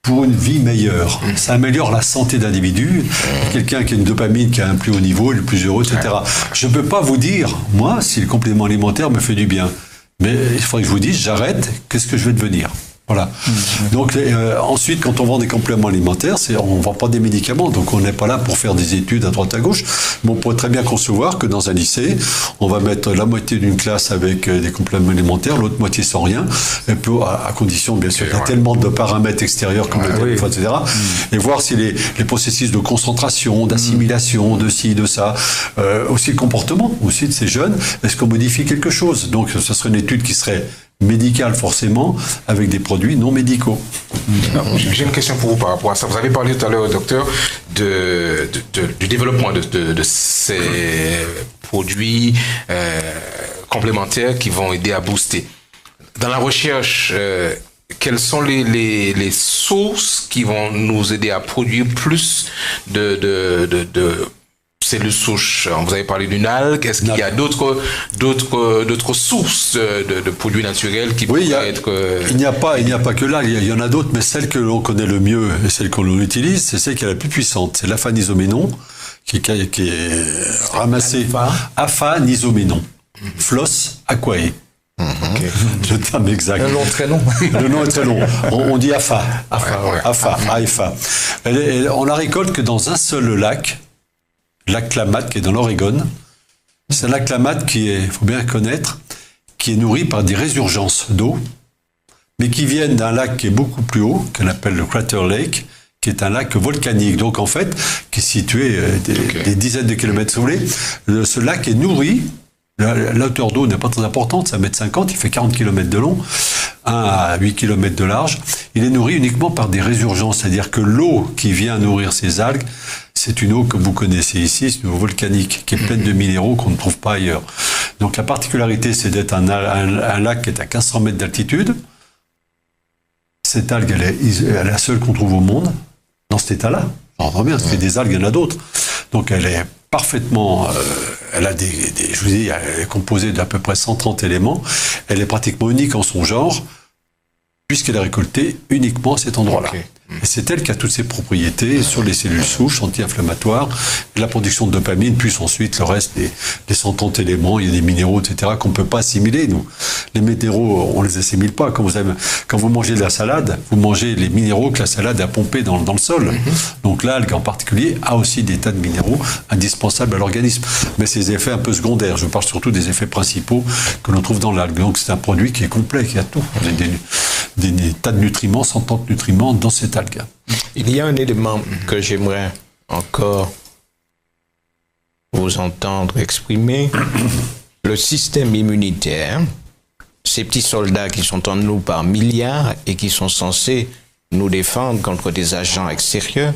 pour une vie meilleure. Ça améliore la santé d'individu. Quelqu'un qui a une dopamine qui a un plus haut niveau, il est plus heureux, etc. Je ne peux pas vous dire, moi, si le complément alimentaire me fait du bien. Mais il faudrait que je vous dise, j'arrête, qu'est-ce que je vais devenir? Voilà. Donc ensuite, quand on vend des compléments alimentaires, on ne vend pas des médicaments, donc on n'est pas là pour faire des études à droite à gauche. Mais on pourrait très bien concevoir que dans un lycée, on va mettre la moitié d'une classe avec des compléments alimentaires, l'autre moitié sans rien, et puis à condition, bien sûr, il y a tellement de paramètres extérieurs comme le téléphone, etc. Et voir si les processus de concentration, d'assimilation, de ci, de ça, aussi le comportement aussi de ces jeunes, est-ce qu'on modifie quelque chose? Donc ce serait une étude qui serait médical forcément, avec des produits non médicaux. J'ai une question pour vous par rapport à ça. Vous avez parlé tout à l'heure, docteur, du développement de ces produits complémentaires qui vont aider à booster. Dans la recherche, quelles sont les sources qui vont nous aider à produire plus de cellules souches? Vous avez parlé d'une algue. Est-ce qu'il y a d'autres sources de produits naturels qui pourraient être... Il n'y a pas que l'algue, il y en a d'autres, mais celle que l'on connaît le mieux et celle qu'on utilise, c'est celle qui est la plus puissante. C'est l'apha-isoménon qui est ramassé. Apha-isoménon. Floss aquae. Le terme exact. Un nom très long. Le nom est très long. On dit AFA. Ouais. AFA. On la récolte que dans un seul lac Klamath, qui est dans l'Oregon. C'est un lac Klamath qui est, il faut bien connaître, qui est nourri par des résurgences d'eau, mais qui viennent d'un lac qui est beaucoup plus haut, qu'on appelle le Crater Lake, qui est un lac volcanique, donc en fait, qui est situé des dizaines de kilomètres sous les. Ce lac est nourri, la hauteur d'eau n'est pas très importante, c'est 1,50 m, il fait 40 km de long, 1 à 8 km de large. Il est nourri uniquement par des résurgences, c'est-à-dire que l'eau qui vient nourrir ces algues, c'est une eau que vous connaissez ici, c'est une eau volcanique, qui est pleine de minéraux qu'on ne trouve pas ailleurs. Donc la particularité, c'est d'être un lac qui est à 1500 mètres d'altitude. Cette algue, elle est la seule qu'on trouve au monde, dans cet état-là. J'entends bien, parce que des algues, il y en a d'autres. Donc elle est parfaitement... elle a je vous dis, elle est composée d'à peu près 130 éléments. Elle est pratiquement unique en son genre, puisqu'elle est récoltée uniquement à cet endroit-là. Okay. Et c'est elle qui a toutes ses propriétés sur les cellules souches, anti-inflammatoires, la production de dopamine, puis ensuite le reste des 130 éléments, il y a des minéraux, etc., qu'on ne peut pas assimiler, nous. Les minéraux, on ne les assimile pas. Quand vous mangez de la salade, vous mangez les minéraux que la salade a pompés dans le sol. Donc l'algue, en particulier, a aussi des tas de minéraux indispensables à l'organisme. Mais ces effets un peu secondaires, je parle surtout des effets principaux que l'on trouve dans l'algue. Donc c'est un produit qui est complet, qui a tout. Des tas de nutriments, 130 nutriments dans cette algue. Il y a un élément que j'aimerais encore vous entendre exprimer. Le système immunitaire, ces petits soldats qui sont en nous par milliards et qui sont censés nous défendre contre des agents extérieurs,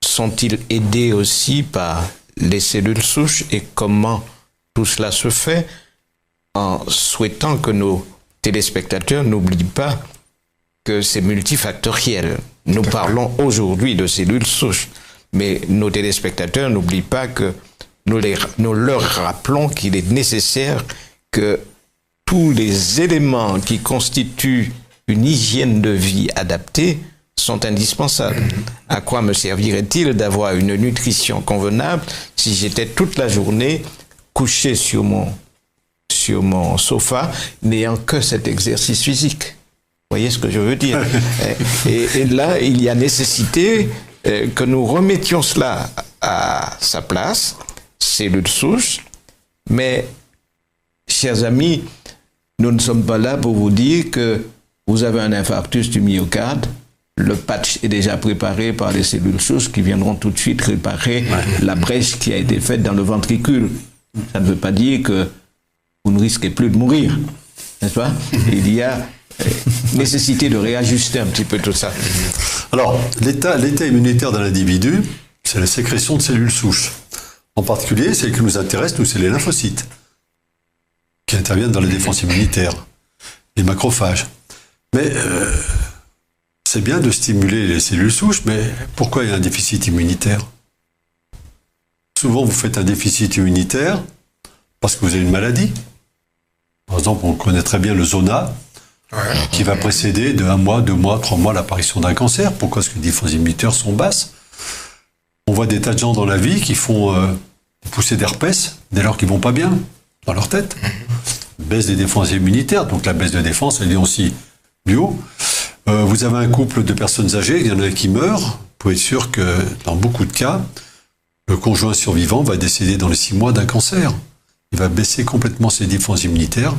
sont-ils aidés aussi par les cellules souches et comment tout cela se fait, en souhaitant que nos téléspectateurs n'oublient pas que c'est multifactoriel. Nous parlons aujourd'hui de cellules souches, mais nos téléspectateurs n'oublient pas que nous leur rappelons qu'il est nécessaire que tous les éléments qui constituent une hygiène de vie adaptée sont indispensables. À quoi me servirait-il d'avoir une nutrition convenable si j'étais toute la journée couché sur mon sofa, n'ayant que cet exercice physique? Vous voyez ce que je veux dire? Et là, il y a nécessité que nous remettions cela à sa place, cellules souches, mais, chers amis, nous ne sommes pas là pour vous dire que vous avez un infarctus du myocarde, le patch est déjà préparé par les cellules souches qui viendront tout de suite réparer la brèche qui a été faite dans le ventricule. Ça ne veut pas dire que vous ne risquez plus de mourir, n'est-ce pas? Il y a nécessité de réajuster un petit peu tout ça. Alors, l'état immunitaire d'un individu, c'est la sécrétion de cellules souches. En particulier, celle qui nous intéresse, nous, c'est les lymphocytes, qui interviennent dans la défense immunitaire, les macrophages. Mais c'est bien de stimuler les cellules souches, mais pourquoi il y a un déficit immunitaire? Souvent, vous faites un déficit immunitaire parce que vous avez une maladie. Par exemple, on connaît très bien le zona, qui va précéder de 1 mois, 2 mois, 3 mois l'apparition d'un cancer. Pourquoi est-ce que les défenses immunitaires sont basses? On voit des tas de gens dans la vie qui font des poussées d'herpès dès lors qu'ils vont pas bien dans leur tête. Baisse des défenses immunitaires, donc la baisse de défense, elle est aussi bio. Vous avez un couple de personnes âgées, il y en a un qui meurt. Vous pouvez être sûr que dans beaucoup de cas, le conjoint survivant va décéder dans les 6 mois d'un cancer. Il va baisser complètement ses défenses immunitaires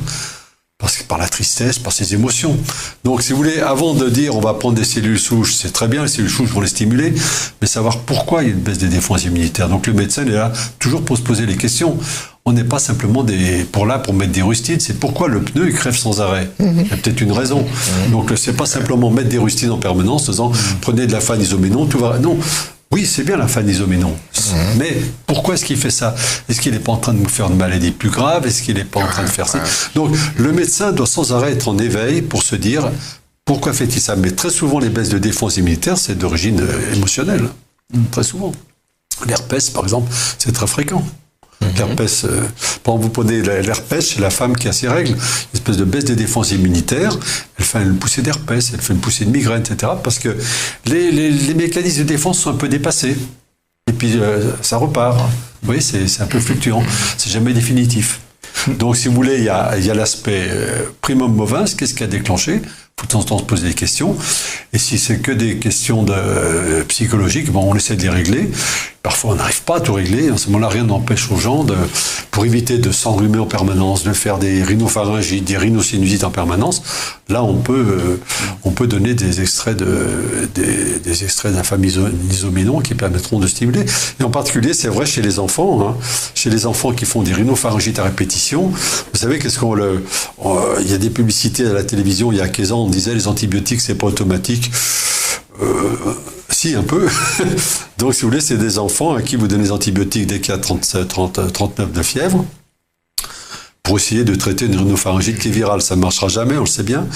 par la tristesse, par ses émotions. Donc, si vous voulez, avant de dire on va prendre des cellules souches, c'est très bien, les cellules souches pour les stimuler, mais savoir pourquoi il y a une baisse des défenses immunitaires. Donc, le médecin est là toujours pour se poser les questions. On n'est pas simplement pour mettre des rustines, c'est pourquoi le pneu il crève sans arrêt. Il y a peut-être une raison. Donc, c'est pas simplement mettre des rustines en permanence, en disant prenez de la phanisoménon, tout va. Non. Oui, c'est bien la phanisoménon. Mais pourquoi est-ce qu'il fait ça? Est-ce qu'il n'est pas en train de nous faire une maladie plus grave? Est-ce qu'il n'est pas en train de faire ça? Donc, le médecin doit sans arrêt être en éveil pour se dire pourquoi fait-il ça? Mais très souvent, les baisses de défense immunitaire, c'est d'origine émotionnelle. Très souvent. L'herpès, par exemple, c'est très fréquent. L'herpès, quand vous prenez l'herpès chez la femme qui a ses règles, une espèce de baisse des défenses immunitaires, elle fait une poussée d'herpès, elle fait une poussée de migraine, etc. Parce que les mécanismes de défense sont un peu dépassés. Et puis ça repart. Vous voyez, c'est un peu fluctuant. C'est jamais définitif. Donc, si vous voulez, il y a l'aspect primum movens, qu'est-ce qui a déclenché? Il faut de temps en temps se poser des questions. Et si c'est que des questions psychologiques, bon, on essaie de les régler. Parfois, on n'arrive pas à tout régler. En ce moment-là, rien n'empêche aux gens, pour éviter de s'enrhumer en permanence, de faire des rhinopharyngites, des rhinosinusites en permanence. Là, on peut donner des extraits d'infamisominons qui permettront de stimuler. Et en particulier, c'est vrai chez les enfants, hein, chez les enfants qui font des rhinopharyngites à répétition. Vous savez, il y a des publicités à la télévision il y a 15 ans, on disait les antibiotiques, c'est pas automatique. Si, un peu. Donc, si vous voulez, c'est des enfants à qui vous donnez des antibiotiques dès qu'il y a 39 de fièvre pour essayer de traiter une rhinopharyngite qui est virale. Ça ne marchera jamais, on le sait bien.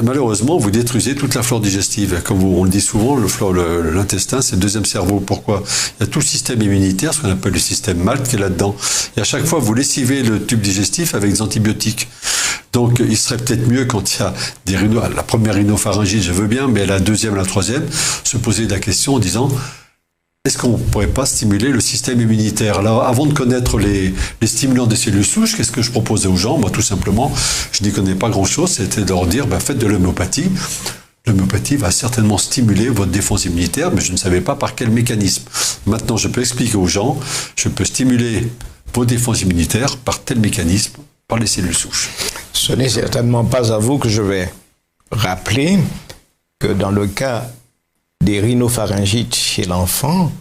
Malheureusement, vous détruisez toute la flore digestive. Comme on le dit souvent, l'intestin, c'est le deuxième cerveau. Pourquoi? Il y a tout le système immunitaire, ce qu'on appelle le système MALT, qui est là-dedans. Et à chaque fois, vous lessivez le tube digestif avec des antibiotiques. Donc, il serait peut-être mieux quand il y a la première rhinopharyngite, je veux bien, mais la deuxième, la troisième, se poser la question en disant, est-ce qu'on ne pourrait pas stimuler le système immunitaire? Alors, avant de connaître les stimulants des cellules souches, qu'est-ce que je proposais aux gens? Moi, tout simplement, je n'y connais pas grand-chose, c'était de leur dire, faites de l'homéopathie. L'homéopathie va certainement stimuler votre défense immunitaire, mais je ne savais pas par quel mécanisme. Maintenant, je peux expliquer aux gens, je peux stimuler vos défenses immunitaires par tel mécanisme, par les cellules souches. Ce n'est certainement pas à vous que je vais rappeler que dans le cas des rhinopharyngites chez l'enfant,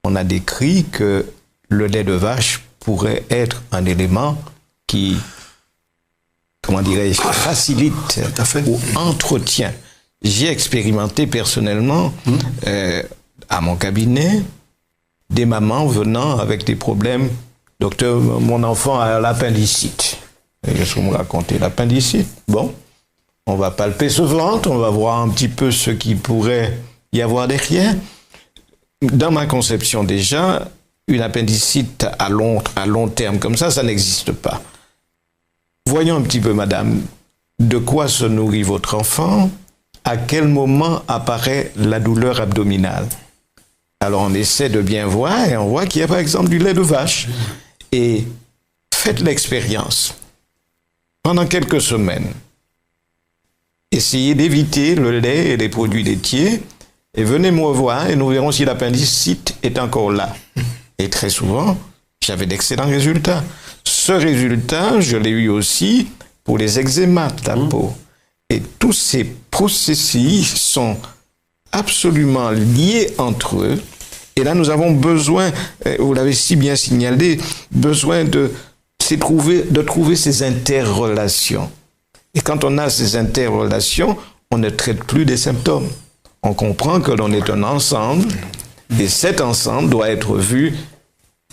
on a décrit que le lait de vache pourrait être un élément qui, comment dirais-je, facilite ou entretient. J'ai expérimenté personnellement à mon cabinet des mamans venant avec des problèmes. Docteur, mon enfant a l'appendicite. Qu'est-ce que vous me racontez? L'appendicite? Bon. On va palper ce ventre, on va voir un petit peu ce qui pourrait y avoir derrière. Dans ma conception déjà, une appendicite à long terme comme ça n'existe pas. Voyons un petit peu, madame, de quoi se nourrit votre enfant, à quel moment apparaît la douleur abdominale. Alors on essaie de bien voir et on voit qu'il y a par exemple du lait de vache. Et faites l'expérience. Pendant quelques semaines, essayez d'éviter le lait et les produits laitiers et venez me revoir et nous verrons si l'appendicite est encore là. Et très souvent, j'avais d'excellents résultats. Ce résultat, je l'ai eu aussi pour les eczémas de la peau. Et tous ces processus sont absolument liés entre eux. Et là, nous avons besoin, vous l'avez si bien signalé, besoin de trouver ces interrelations. Et quand on a ces interrelations, on ne traite plus des symptômes. On comprend que l'on est un ensemble, et cet ensemble doit être vu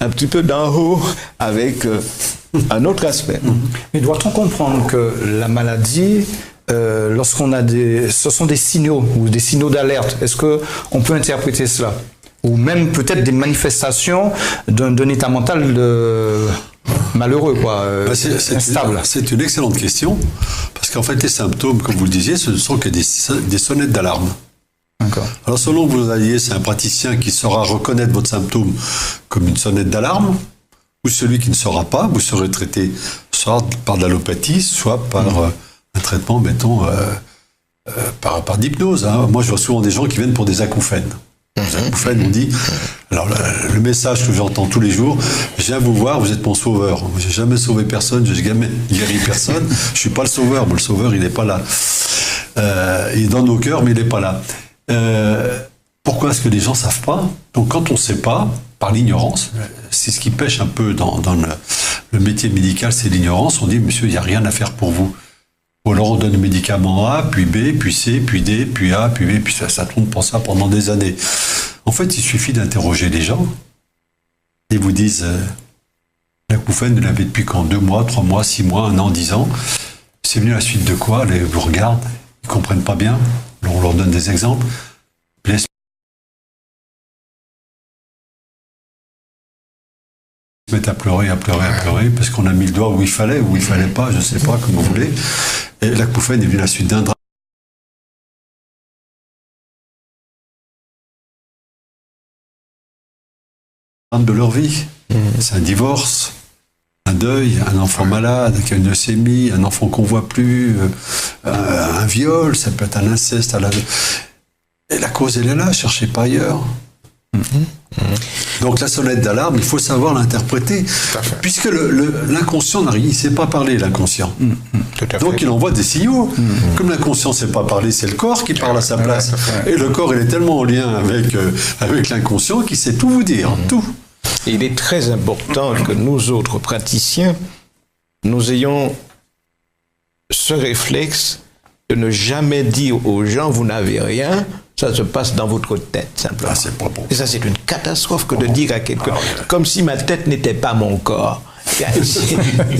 un petit peu d'en haut, avec un autre aspect. Mais doit-on comprendre que la maladie, lorsqu'on a ce sont des signaux, ou des signaux d'alerte, est-ce qu'on peut interpréter cela? Ou même peut-être des manifestations d'un état mental malheureux, instable. C'est une excellente question, parce qu'en fait, les symptômes, comme vous le disiez, ce ne sont que des sonnettes d'alarme. D'accord. Alors, selon que vous alliez, c'est un praticien qui saura reconnaître votre symptôme comme une sonnette d'alarme, ou celui qui ne saura pas, vous serez traité soit par de l'allopathie, soit par un traitement, mettons, par d'hypnose. Hein. Moi, je vois souvent des gens qui viennent pour des acouphènes. Les acouphènes, on dit. Alors, le message que j'entends tous les jours, je viens vous voir, vous êtes mon sauveur. J'ai jamais sauvé personne, j'ai jamais guéri personne. Je suis pas le sauveur. Bon, le sauveur, il n'est pas là. Il est dans nos cœurs, mais il n'est pas là. Pourquoi est-ce que les gens savent pas? Donc, quand on ne sait pas, par l'ignorance, c'est ce qui pêche un peu dans le métier médical, c'est l'ignorance. On dit, monsieur, il n'y a rien à faire pour vous. Ou alors on donne le médicament A, puis B, puis C, puis D, puis A, puis B, puis ça tourne pour ça pendant des années. En fait, il suffit d'interroger les gens. Ils vous disent, l'acouphène, vous l'avez depuis quand? 2 mois, 3 mois, 6 mois, 1 an, 10 ans. C'est venu à la suite de quoi? Ils vous regardent, ils ne comprennent pas bien. Alors on leur donne des exemples. Puis ils se mettent à pleurer, parce qu'on a mis le doigt où il fallait pas, je ne sais pas, comme vous voulez. Et l'acouphène est venu à la suite d'un drame de leur vie. C'est un divorce, un deuil, un enfant malade qui a une leucémie, un enfant qu'on voit plus, un viol, ça peut être un inceste. Et la cause, elle est là, cherchez pas ailleurs. Donc la sonnette d'alarme, il faut savoir l'interpréter, puisque l'inconscient il ne sait pas parler, l'inconscient. Donc il envoie des signaux. Comme l'inconscient ne sait pas parler, c'est le corps qui parle à sa place. Et le corps, il est tellement en lien avec l'inconscient qu'il sait tout vous dire, tout. Il est très important que nous autres praticiens, nous ayons ce réflexe de ne jamais dire aux gens, vous n'avez rien. Ça se passe dans votre tête, simplement. Ah, c'est pas bon. Et ça, c'est une catastrophe que de dire à quelqu'un, comme si ma tête n'était pas mon corps.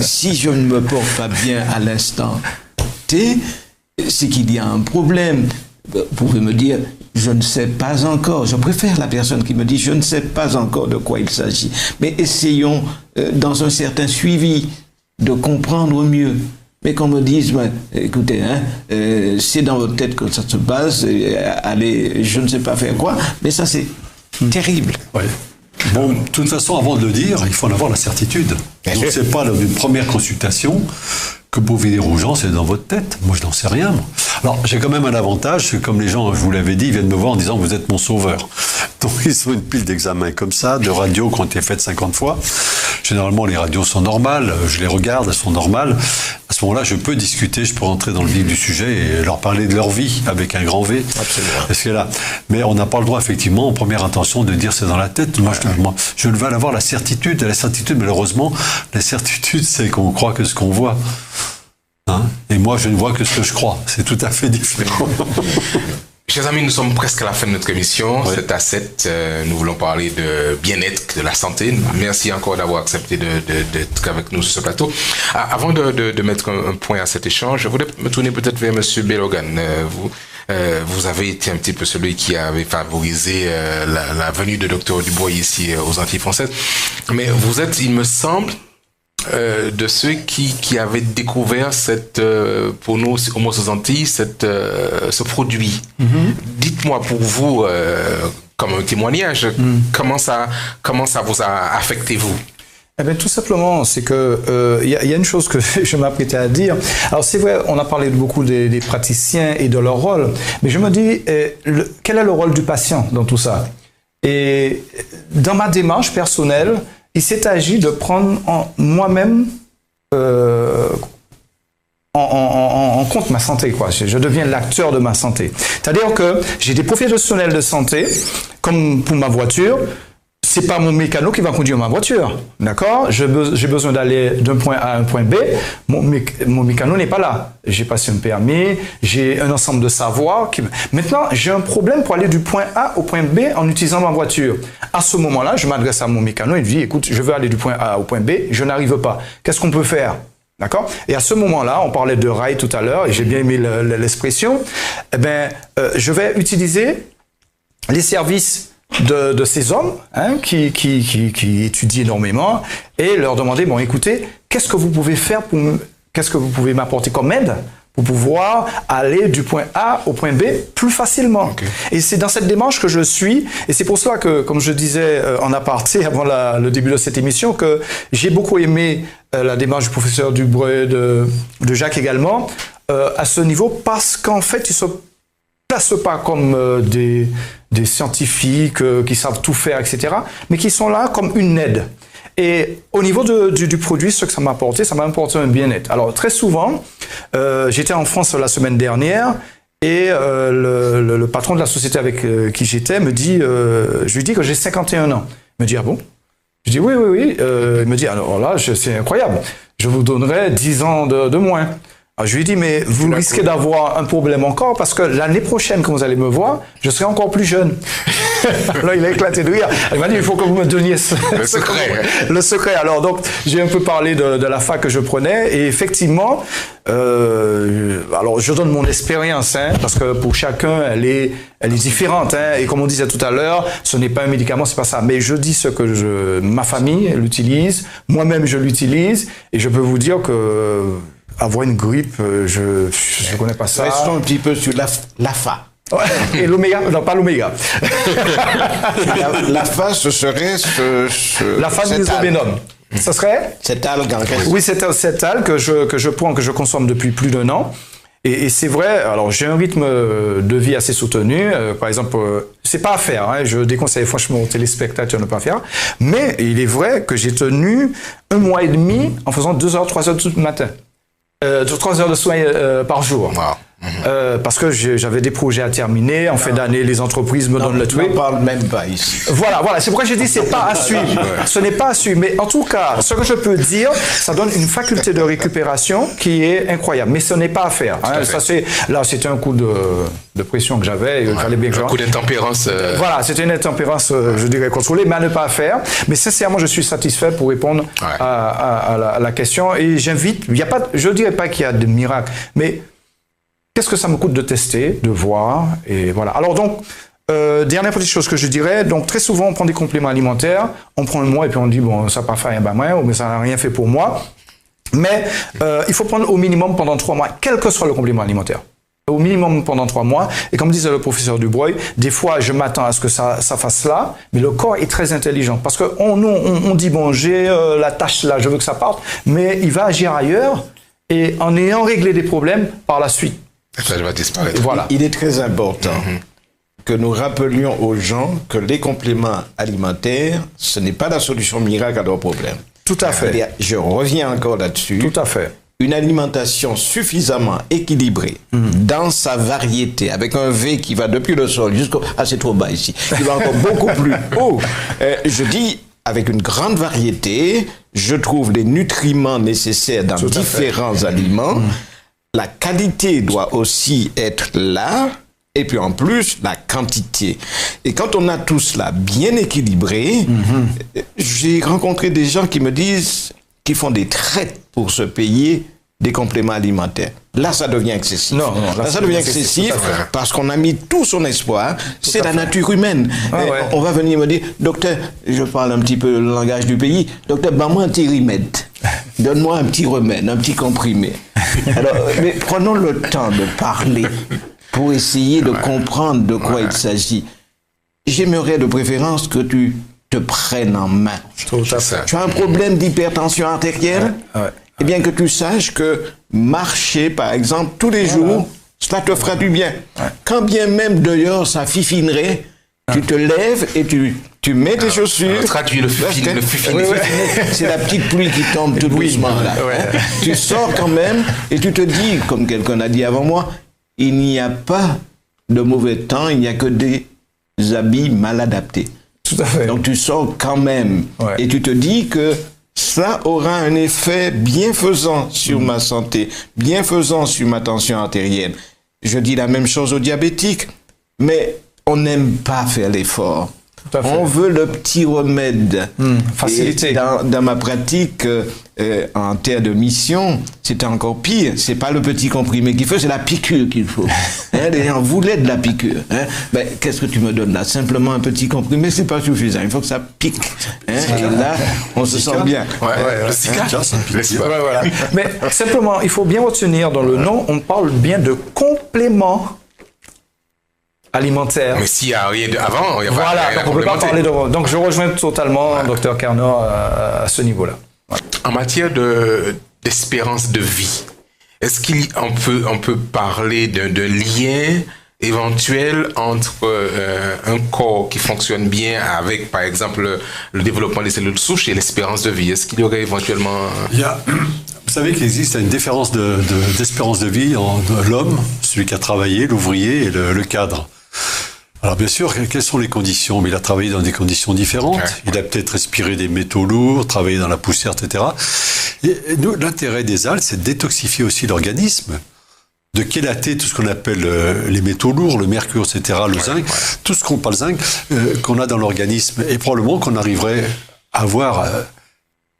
Si je ne me porte pas bien à l'instant T, c'est qu'il y a un problème. Vous pouvez me dire, je ne sais pas encore. Je préfère la personne qui me dit, je ne sais pas encore de quoi il s'agit. Mais essayons, dans un certain suivi, de comprendre mieux. Mais qu'on me dise, écoutez, c'est dans votre tête que ça se passe, allez, je ne sais pas faire quoi, mais ça c'est terrible. Ouais. Bon, de toute façon, avant de le dire, il faut en avoir la certitude. Donc c'est pas lors d'une première consultation que vous pouvez dire aux gens, c'est dans votre tête. Moi, je n'en sais rien. Moi. Alors, j'ai quand même un avantage, c'est que comme les gens, je vous l'avais dit, ils viennent me voir en disant, vous êtes mon sauveur. Donc, ils ont une pile d'examens comme ça, de radios qui ont été faites 50 fois. Généralement, les radios sont normales, je les regarde, elles sont normales. À ce moment-là, je peux discuter, je peux rentrer dans le vif du sujet et leur parler de leur vie avec un grand V. Absolument. Parce que là, mais on n'a pas le droit, effectivement, en première intention, de dire c'est dans la tête. Moi, je veux avoir la certitude. Et la certitude, malheureusement, la certitude, c'est qu'on croit que ce qu'on voit. Hein, et moi, je ne vois que ce que je crois. C'est tout à fait différent. Chers amis, nous sommes presque à la fin de notre émission. Ouais. 7 à 7, nous voulons parler de bien-être, de la santé. Merci encore d'avoir accepté d'être avec nous sur ce plateau. Avant de mettre un point à cet échange, je voulais me tourner peut-être vers Monsieur Bellogan. Vous avez été un petit peu celui qui avait favorisé la venue de Dr Dubois ici aux Antilles françaises. Mais vous êtes, il me semble, de ceux qui avaient découvert pour nous, Homo aux Antilles, ce produit. Dites-moi pour vous, comme un témoignage, comment ça vous a affecté, vous? Eh bien, tout simplement, c'est que y a une chose que je m'apprêtais à dire. Alors, c'est vrai, on a parlé beaucoup des praticiens et de leur rôle, mais je me dis, quel est le rôle du patient dans tout ça? Et dans ma démarche personnelle, il s'est agi de prendre moi-même en compte ma santé, quoi. Je deviens l'acteur de ma santé. C'est-à-dire que j'ai des professionnels de santé, comme pour ma voiture. C'est pas mon mécano qui va conduire ma voiture, d'accord? J'ai besoin d'aller d'un point A à un point B. Mon mécano n'est pas là. J'ai passé un permis, j'ai un ensemble de savoirs. Maintenant, j'ai un problème pour aller du point A au point B en utilisant ma voiture. À ce moment-là, je m'adresse à mon mécano et je dis, écoute, je veux aller du point A au point B, je n'arrive pas. Qu'est-ce qu'on peut faire? D'accord? Et à ce moment-là, on parlait de rail tout à l'heure, et j'ai bien aimé l'expression. Eh bien, je vais utiliser les services de ces hommes qui étudient énormément et leur demander, bon, écoutez, qu'est-ce que vous pouvez faire qu'est-ce que vous pouvez m'apporter comme aide pour pouvoir aller du point A au point B plus facilement. Okay. Et c'est dans cette démarche que je suis, et c'est pour cela que, comme je disais en aparté avant le début de cette émission, que j'ai beaucoup aimé la démarche du professeur Dubreuil, de Jacques également, à ce niveau, parce qu'en fait, ils se placent pas comme des scientifiques qui savent tout faire, etc., mais qui sont là comme une aide. Et au niveau du produit, ce que ça m'a apporté un bien-être. Alors, très souvent, j'étais en France la semaine dernière et le patron de la société avec qui j'étais me dit, je lui dis que j'ai 51 ans. Il me dit, ah bon? Je dis, oui. Il me dit, alors là, c'est incroyable. Je vous donnerai 10 ans de moins. Alors, je lui ai dit, mais vous risquez d'avoir un problème encore parce que l'année prochaine, quand vous allez me voir, je serai encore plus jeune. Là, il a éclaté de rire. Il m'a dit, il faut que vous me donniez le secret. Alors, donc, j'ai un peu parlé de la fac que je prenais et effectivement, alors, je donne mon expérience, parce que pour chacun, elle est différente, et comme on disait tout à l'heure, ce n'est pas un médicament, c'est pas ça. Mais je dis ce que ma famille l'utilise, moi-même je l'utilise et je peux vous dire que avoir une grippe, je connais pas ça. Restons un petit peu sur l'AFA. Et l'oméga, non pas l'oméga. L'AFA, ce serait l'AFA-niazoménone. Ça serait? Cette algue en question. Oui, cette algue que je prends, que je consomme depuis plus d'1 an. Et c'est vrai, alors j'ai un rythme de vie assez soutenu. Par exemple, c'est pas à faire, hein, je déconseille franchement aux téléspectateurs de ne pas faire. Mais il est vrai que j'ai tenu 1 mois et demi en faisant 2 heures, 3 heures tout le matin. 3 heures de soins par jour. Wow. Parce que j'avais des projets à terminer. En fin d'année, les entreprises me donnent le truc. On ne parle même pas ici. Voilà. C'est pourquoi je dis c'est pas à suivre. Ce n'est pas à suivre. Mais en tout cas, ce que je peux dire, ça donne une faculté de récupération qui est incroyable. Mais ce n'est pas à faire. Hein. Ça, c'était un coup de pression que j'avais. Il fallait bien que un coup d'intempérance. Voilà, c'était une intempérance, je dirais, contrôlée, mais à ne pas faire. Mais sincèrement, je suis satisfait pour répondre à la question. Et j'invite, je ne dirais pas qu'il y a de miracle, mais qu'est-ce que ça me coûte de tester, de voir, et voilà. Alors donc, dernière petite chose que je dirais, donc très souvent on prend des compléments alimentaires, on prend 1 mois et puis on dit bon ça n'a pas fait rien, ou ça n'a rien fait pour moi. Mais il faut prendre au minimum pendant 3 mois, quel que soit le complément alimentaire. Au minimum pendant 3 mois. Et comme disait le professeur Dubreuil, des fois je m'attends à ce que ça fasse cela, mais le corps est très intelligent. Parce qu'on dit bon j'ai la tâche là, je veux que ça parte, mais il va agir ailleurs et en ayant réglé des problèmes par la suite. Ça va disparaître. Voilà. Il est très important que nous rappelions aux gens que les compléments alimentaires, ce n'est pas la solution miracle à leurs problèmes. Tout à fait. Je reviens encore là-dessus. Tout à fait. Une alimentation suffisamment équilibrée dans sa variété, avec un V qui va depuis le sol jusqu'au... Ah, c'est trop bas ici. Qui va encore beaucoup plus haut. Je dis... Avec une grande variété, je trouve les nutriments nécessaires dans différents aliments. La qualité doit aussi être là, et puis en plus, la quantité. Et quand on a tout cela bien équilibré, j'ai rencontré des gens qui me disent qu'ils font des traites pour se payer des compléments alimentaires. Là, ça devient excessif. Là, ça devient excessif parce qu'on a mis tout son espoir. C'est la nature humaine. On va venir me dire, docteur, je parle un petit peu le langage du pays, docteur, donne-moi un petit remède. Donne-moi un petit remède, un petit comprimé. Alors, mais prenons le temps de parler pour essayer de comprendre de quoi il s'agit. J'aimerais de préférence que tu te prennes en main. Tout à fait. Tu as un problème d'hypertension artérielle? Eh bien, que tu saches que marcher, par exemple, tous les jours, cela te fera du bien. Quand bien même dehors, ça fifinerait, tu te lèves et tu mets tes chaussures. Traduis le fifinerie. C'est la petite pluie qui tombe tout doucement là. Tu sors quand même et tu te dis, comme quelqu'un a dit avant moi, il n'y a pas de mauvais temps, il n'y a que des habits mal adaptés. Tout à fait. Donc tu sors quand même et tu te dis que ça aura un effet bienfaisant sur ma santé, bienfaisant sur ma tension artérielle. Je dis la même chose aux diabétiques, mais on n'aime pas faire l'effort. On veut le petit remède. Facilité. Dans ma pratique, en terre de mission, c'était encore pire. C'est pas le petit comprimé qu'il faut, c'est la piqûre qu'il faut. Les gens voulaient de la piqûre. Ben, qu'est-ce que tu me donnes là? Simplement un petit comprimé, c'est pas suffisant. Il faut que ça pique. Et là, on se sent bien. Le ciclage, voilà. Mais simplement, il faut bien retenir dans le nom, on parle bien de complément alimentaire. Mais s'il n'y a rien avant, il n'y a pas rien à donc on peut pas complémenter. parler de... Donc je rejoins totalement Dr Carnot à ce niveau-là. En matière d'espérance de vie, est-ce qu'on peut parler d'un lien éventuel entre un corps qui fonctionne bien avec, par exemple, le développement des cellules souches et l'espérance de vie? Est-ce qu'il y aurait éventuellement... Vous savez qu'il existe une différence d'espérance de vie entre l'homme, celui qui a travaillé, l'ouvrier et le cadre. Alors bien sûr, quelles sont les conditions? Mais il a travaillé dans des conditions différentes. Il a peut-être respiré des métaux lourds, travaillé dans la poussière, etc. Et nous, l'intérêt des algues, c'est de détoxifier aussi l'organisme, de chélater tout ce qu'on appelle les métaux lourds, le mercure, etc., le zinc, tout ce qu'on parle zinc, qu'on a dans l'organisme. Et probablement qu'on arriverait à avoir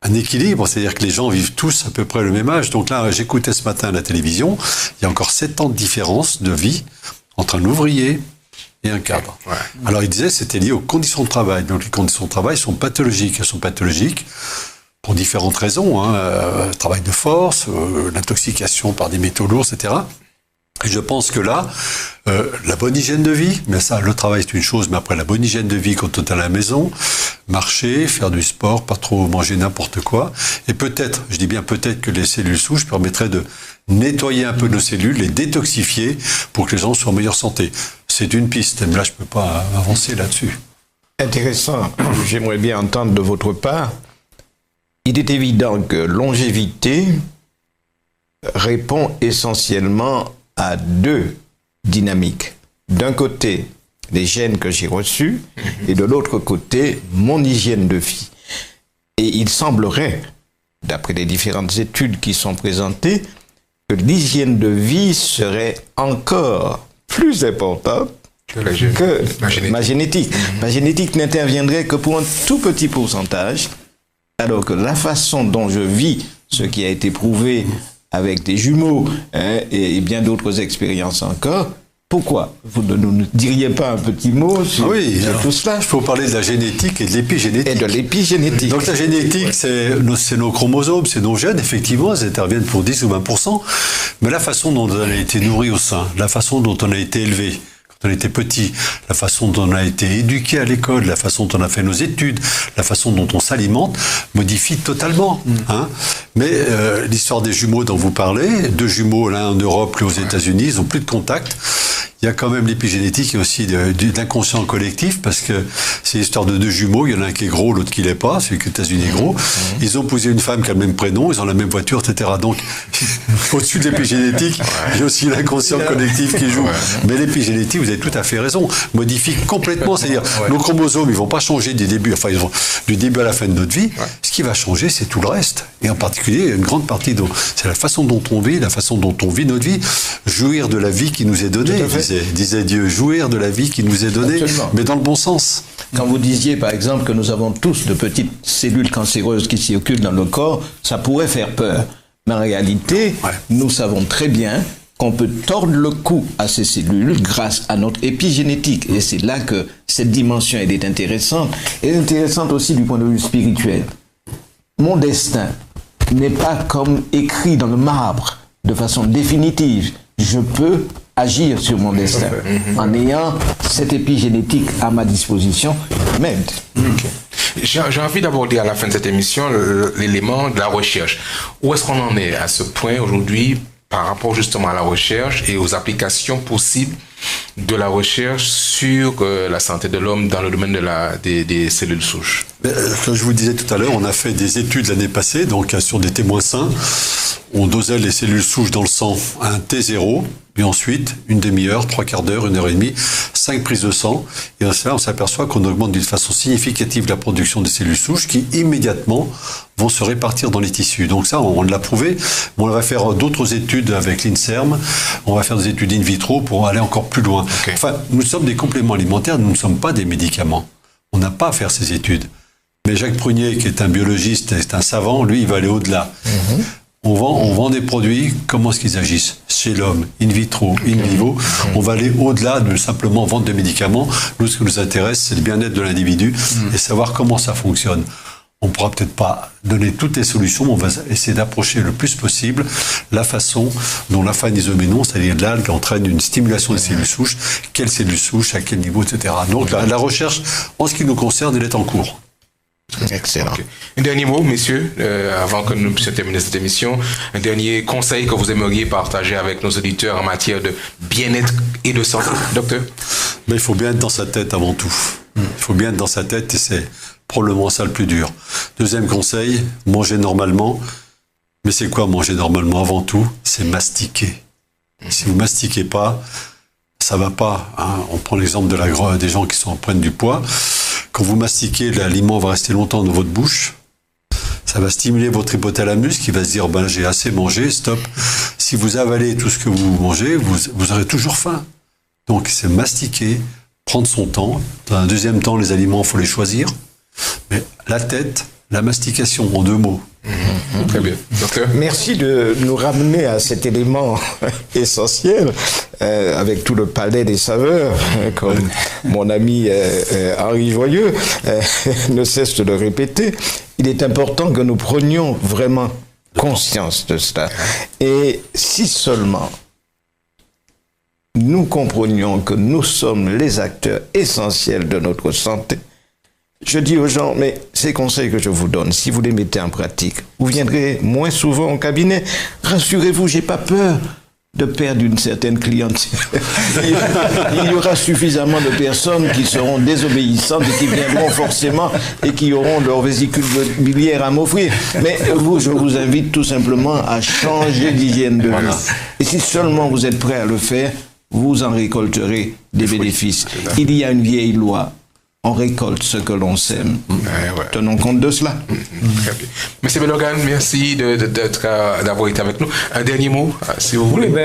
un équilibre, c'est-à-dire que les gens vivent tous à peu près le même âge. Donc là, j'écoutais ce matin à la télévision, il y a encore 7 ans de différence de vie entre un ouvrier et un cadre. Alors il disait que c'était lié aux conditions de travail. Donc les conditions de travail sont pathologiques. Elles sont pathologiques pour différentes raisons. Travail de force, l'intoxication par des métaux lourds, etc. Et je pense que là, la bonne hygiène de vie, mais ça, le travail c'est une chose, mais après la bonne hygiène de vie quand on est à la maison, marcher, faire du sport, pas trop manger n'importe quoi, et peut-être, je dis bien peut-être que les cellules souches permettraient de nettoyer un peu nos cellules, les détoxifier pour que les gens soient en meilleure santé. C'est une piste, mais là je peux pas avancer là-dessus. Intéressant, j'aimerais bien entendre de votre part. Il est évident que longévité répond essentiellement à deux dynamiques. D'un côté, les gènes que j'ai reçus, et de l'autre côté, mon hygiène de vie. Et il semblerait, d'après les différentes études qui sont présentées, que l'hygiène de vie serait encore plus importante que ma génétique. Ma génétique n'interviendrait que pour un tout petit pourcentage, alors que la façon dont je vis, ce qui a été prouvé avec des jumeaux et bien d'autres expériences encore. Pourquoi vous ne nous diriez pas un petit mot sur, sur tout cela? Il faut parler de la génétique et de l'épigénétique. Et de l'épigénétique. Donc la génétique, c'est nos chromosomes, c'est nos gènes, effectivement, ils interviennent pour 10 ou 20%, mais la façon dont on a été nourri au sein, la façon dont on a été élevé, on était petit, la façon dont on a été éduqué à l'école, la façon dont on a fait nos études, la façon dont on s'alimente, modifie totalement. Hein. Mais l'histoire des jumeaux dont vous parlez, deux jumeaux, l'un en Europe, l'autre aux États-Unis, ils n'ont plus de contact. Il y a quand même l'épigénétique et aussi de l'inconscient collectif, parce que c'est l'histoire de deux jumeaux, il y en a un qui est gros, l'autre qui l'est pas, celui qui est aux États-Unis est gros. Ils ont épousé une femme qui a le même prénom, ils ont la même voiture, etc. Donc, au-dessus de l'épigénétique, il y a aussi l'inconscient collectif qui joue. Mais l'épigénétique, vous avez tout à fait raison, modifie complètement, c'est-à-dire, nos chromosomes, ils vont pas changer du début à la fin de notre vie. Ce qui va changer, c'est tout le reste. Et en particulier, une grande partie, c'est la façon dont on vit, la façon dont on vit notre vie, jouir de la vie qui nous est donnée. Disait Dieu, jouir de la vie qui nous est donnée, mais dans le bon sens. Quand vous disiez, par exemple, que nous avons tous de petites cellules cancéreuses qui circulent dans le corps, ça pourrait faire peur. Mais en réalité, nous savons très bien qu'on peut tordre le cou à ces cellules grâce à notre épigénétique. Et c'est là que cette dimension elle est intéressante. Et intéressante aussi du point de vue spirituel. Mon destin n'est pas comme écrit dans le marbre, de façon définitive. Je peux agir sur mon destin en ayant cette épigénétique à ma disposition m'aide. J'ai envie d'aborder à la fin de cette émission l'élément de la recherche. Où est-ce qu'on en est à ce point aujourd'hui par rapport justement à la recherche et aux applications possibles de la recherche sur la santé de l'homme dans le domaine des cellules souches? Comme je vous le disais tout à l'heure, on a fait des études l'année passée, donc sur des témoins sains. On dosait les cellules souches dans le sang à un T0, puis ensuite, une demi-heure, 3/4 d'heure, 1h30, 5 prises de sang. Et là, on s'aperçoit qu'on augmente d'une façon significative la production des cellules souches qui, immédiatement, vont se répartir dans les tissus. Donc ça, on l'a prouvé. On va faire d'autres études avec l'INSERM. On va faire des études in vitro pour aller encore plus loin. Enfin, nous sommes des compléments alimentaires, nous ne sommes pas des médicaments. On n'a pas à faire ces études. Mais Jacques Prunier, qui est un biologiste, est un savant, lui, il va aller au-delà. On vend des produits, comment est-ce qu'ils agissent chez l'homme, in vitro, in vivo. On va aller au-delà de simplement vendre des médicaments. Nous, ce qui nous intéresse, c'est le bien-être de l'individu et savoir comment ça fonctionne. On ne pourra peut-être pas donner toutes les solutions, mais on va essayer d'approcher le plus possible la façon dont la phanisoménon, c'est-à-dire l'algue, entraîne une stimulation des cellules souches, quelles cellules souches, à quel niveau, etc. Donc la recherche, en ce qui nous concerne, elle est en cours. Excellent. Okay. Un dernier mot, messieurs, avant que nous puissions terminer cette émission. Un dernier conseil que vous aimeriez partager avec nos auditeurs en matière de bien-être et de santé, docteur? Mais il faut bien être dans sa tête avant tout. Il faut bien être dans sa tête et c'est probablement ça le plus dur. Deuxième conseil, manger normalement. Mais c'est quoi manger normalement avant tout? C'est mastiquer. Si vous mastiquez pas, ça va pas. Hein. On prend l'exemple des gens qui prennent du poids. Quand vous mastiquez, l'aliment va rester longtemps dans votre bouche. Ça va stimuler votre hypothalamus qui va se dire ben, j'ai assez mangé, stop. Si vous avalez tout ce que vous mangez, vous aurez toujours faim. Donc c'est mastiquer, prendre son temps. Dans un deuxième temps, les aliments, il faut les choisir. Mais la tête, la mastication, en 2 mots. Très bien. Docteur? Merci de nous ramener à cet élément essentiel, avec tout le palais des saveurs, comme mon ami Henri Joyeux ne cesse de le répéter. Il est important que nous prenions vraiment conscience de cela. Et si seulement nous comprenions que nous sommes les acteurs essentiels de notre santé, je dis aux gens, mais ces conseils que je vous donne, si vous les mettez en pratique, vous viendrez moins souvent au cabinet. Rassurez-vous, j'ai pas peur de perdre une certaine clientèle. Il y aura suffisamment de personnes qui seront désobéissantes et qui viendront forcément et qui auront leur vésicule biliaire à m'offrir. Mais vous, je vous invite tout simplement à changer d'hygiène de vie. Et si seulement vous êtes prêt à le faire, vous en récolterez des bénéfices. Il y a une vieille loi. On récolte ce que l'on sème. Ouais. Tenons compte de cela. Très bien. Monsieur Belogan, merci d'avoir été avec nous. Un dernier mot, si vous voulez. Oui,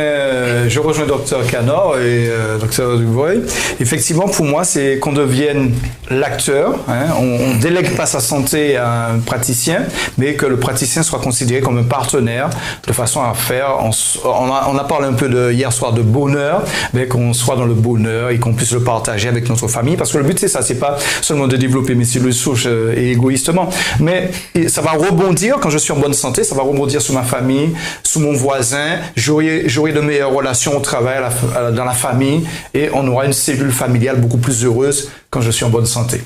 je rejoins Dr Canor et Dr Duvoy. Effectivement, pour moi, c'est qu'on devienne l'acteur. Hein. On ne délègue pas sa santé à un praticien, mais que le praticien soit considéré comme un partenaire, de façon à faire... On a parlé un peu hier soir de bonheur, mais qu'on soit dans le bonheur et qu'on puisse le partager avec notre famille. Parce que le but, c'est ça, c'est pas seulement de développer mes cellules souches et égoïstement, mais ça va rebondir quand je suis en bonne santé, ça va rebondir sur ma famille, sur mon voisin, j'aurai de meilleures relations au travail, dans la famille, et on aura une cellule familiale beaucoup plus heureuse quand je suis en bonne santé.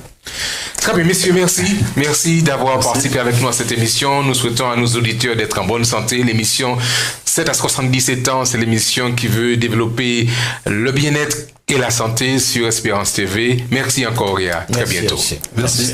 Très bien, messieurs, merci. Merci d'avoir participé avec nous à cette émission. Nous souhaitons à nos auditeurs d'être en bonne santé. L'émission 7 à 77 ans, c'est l'émission qui veut développer le bien-être et la santé sur Espérance TV. Merci encore et à très bientôt. Merci.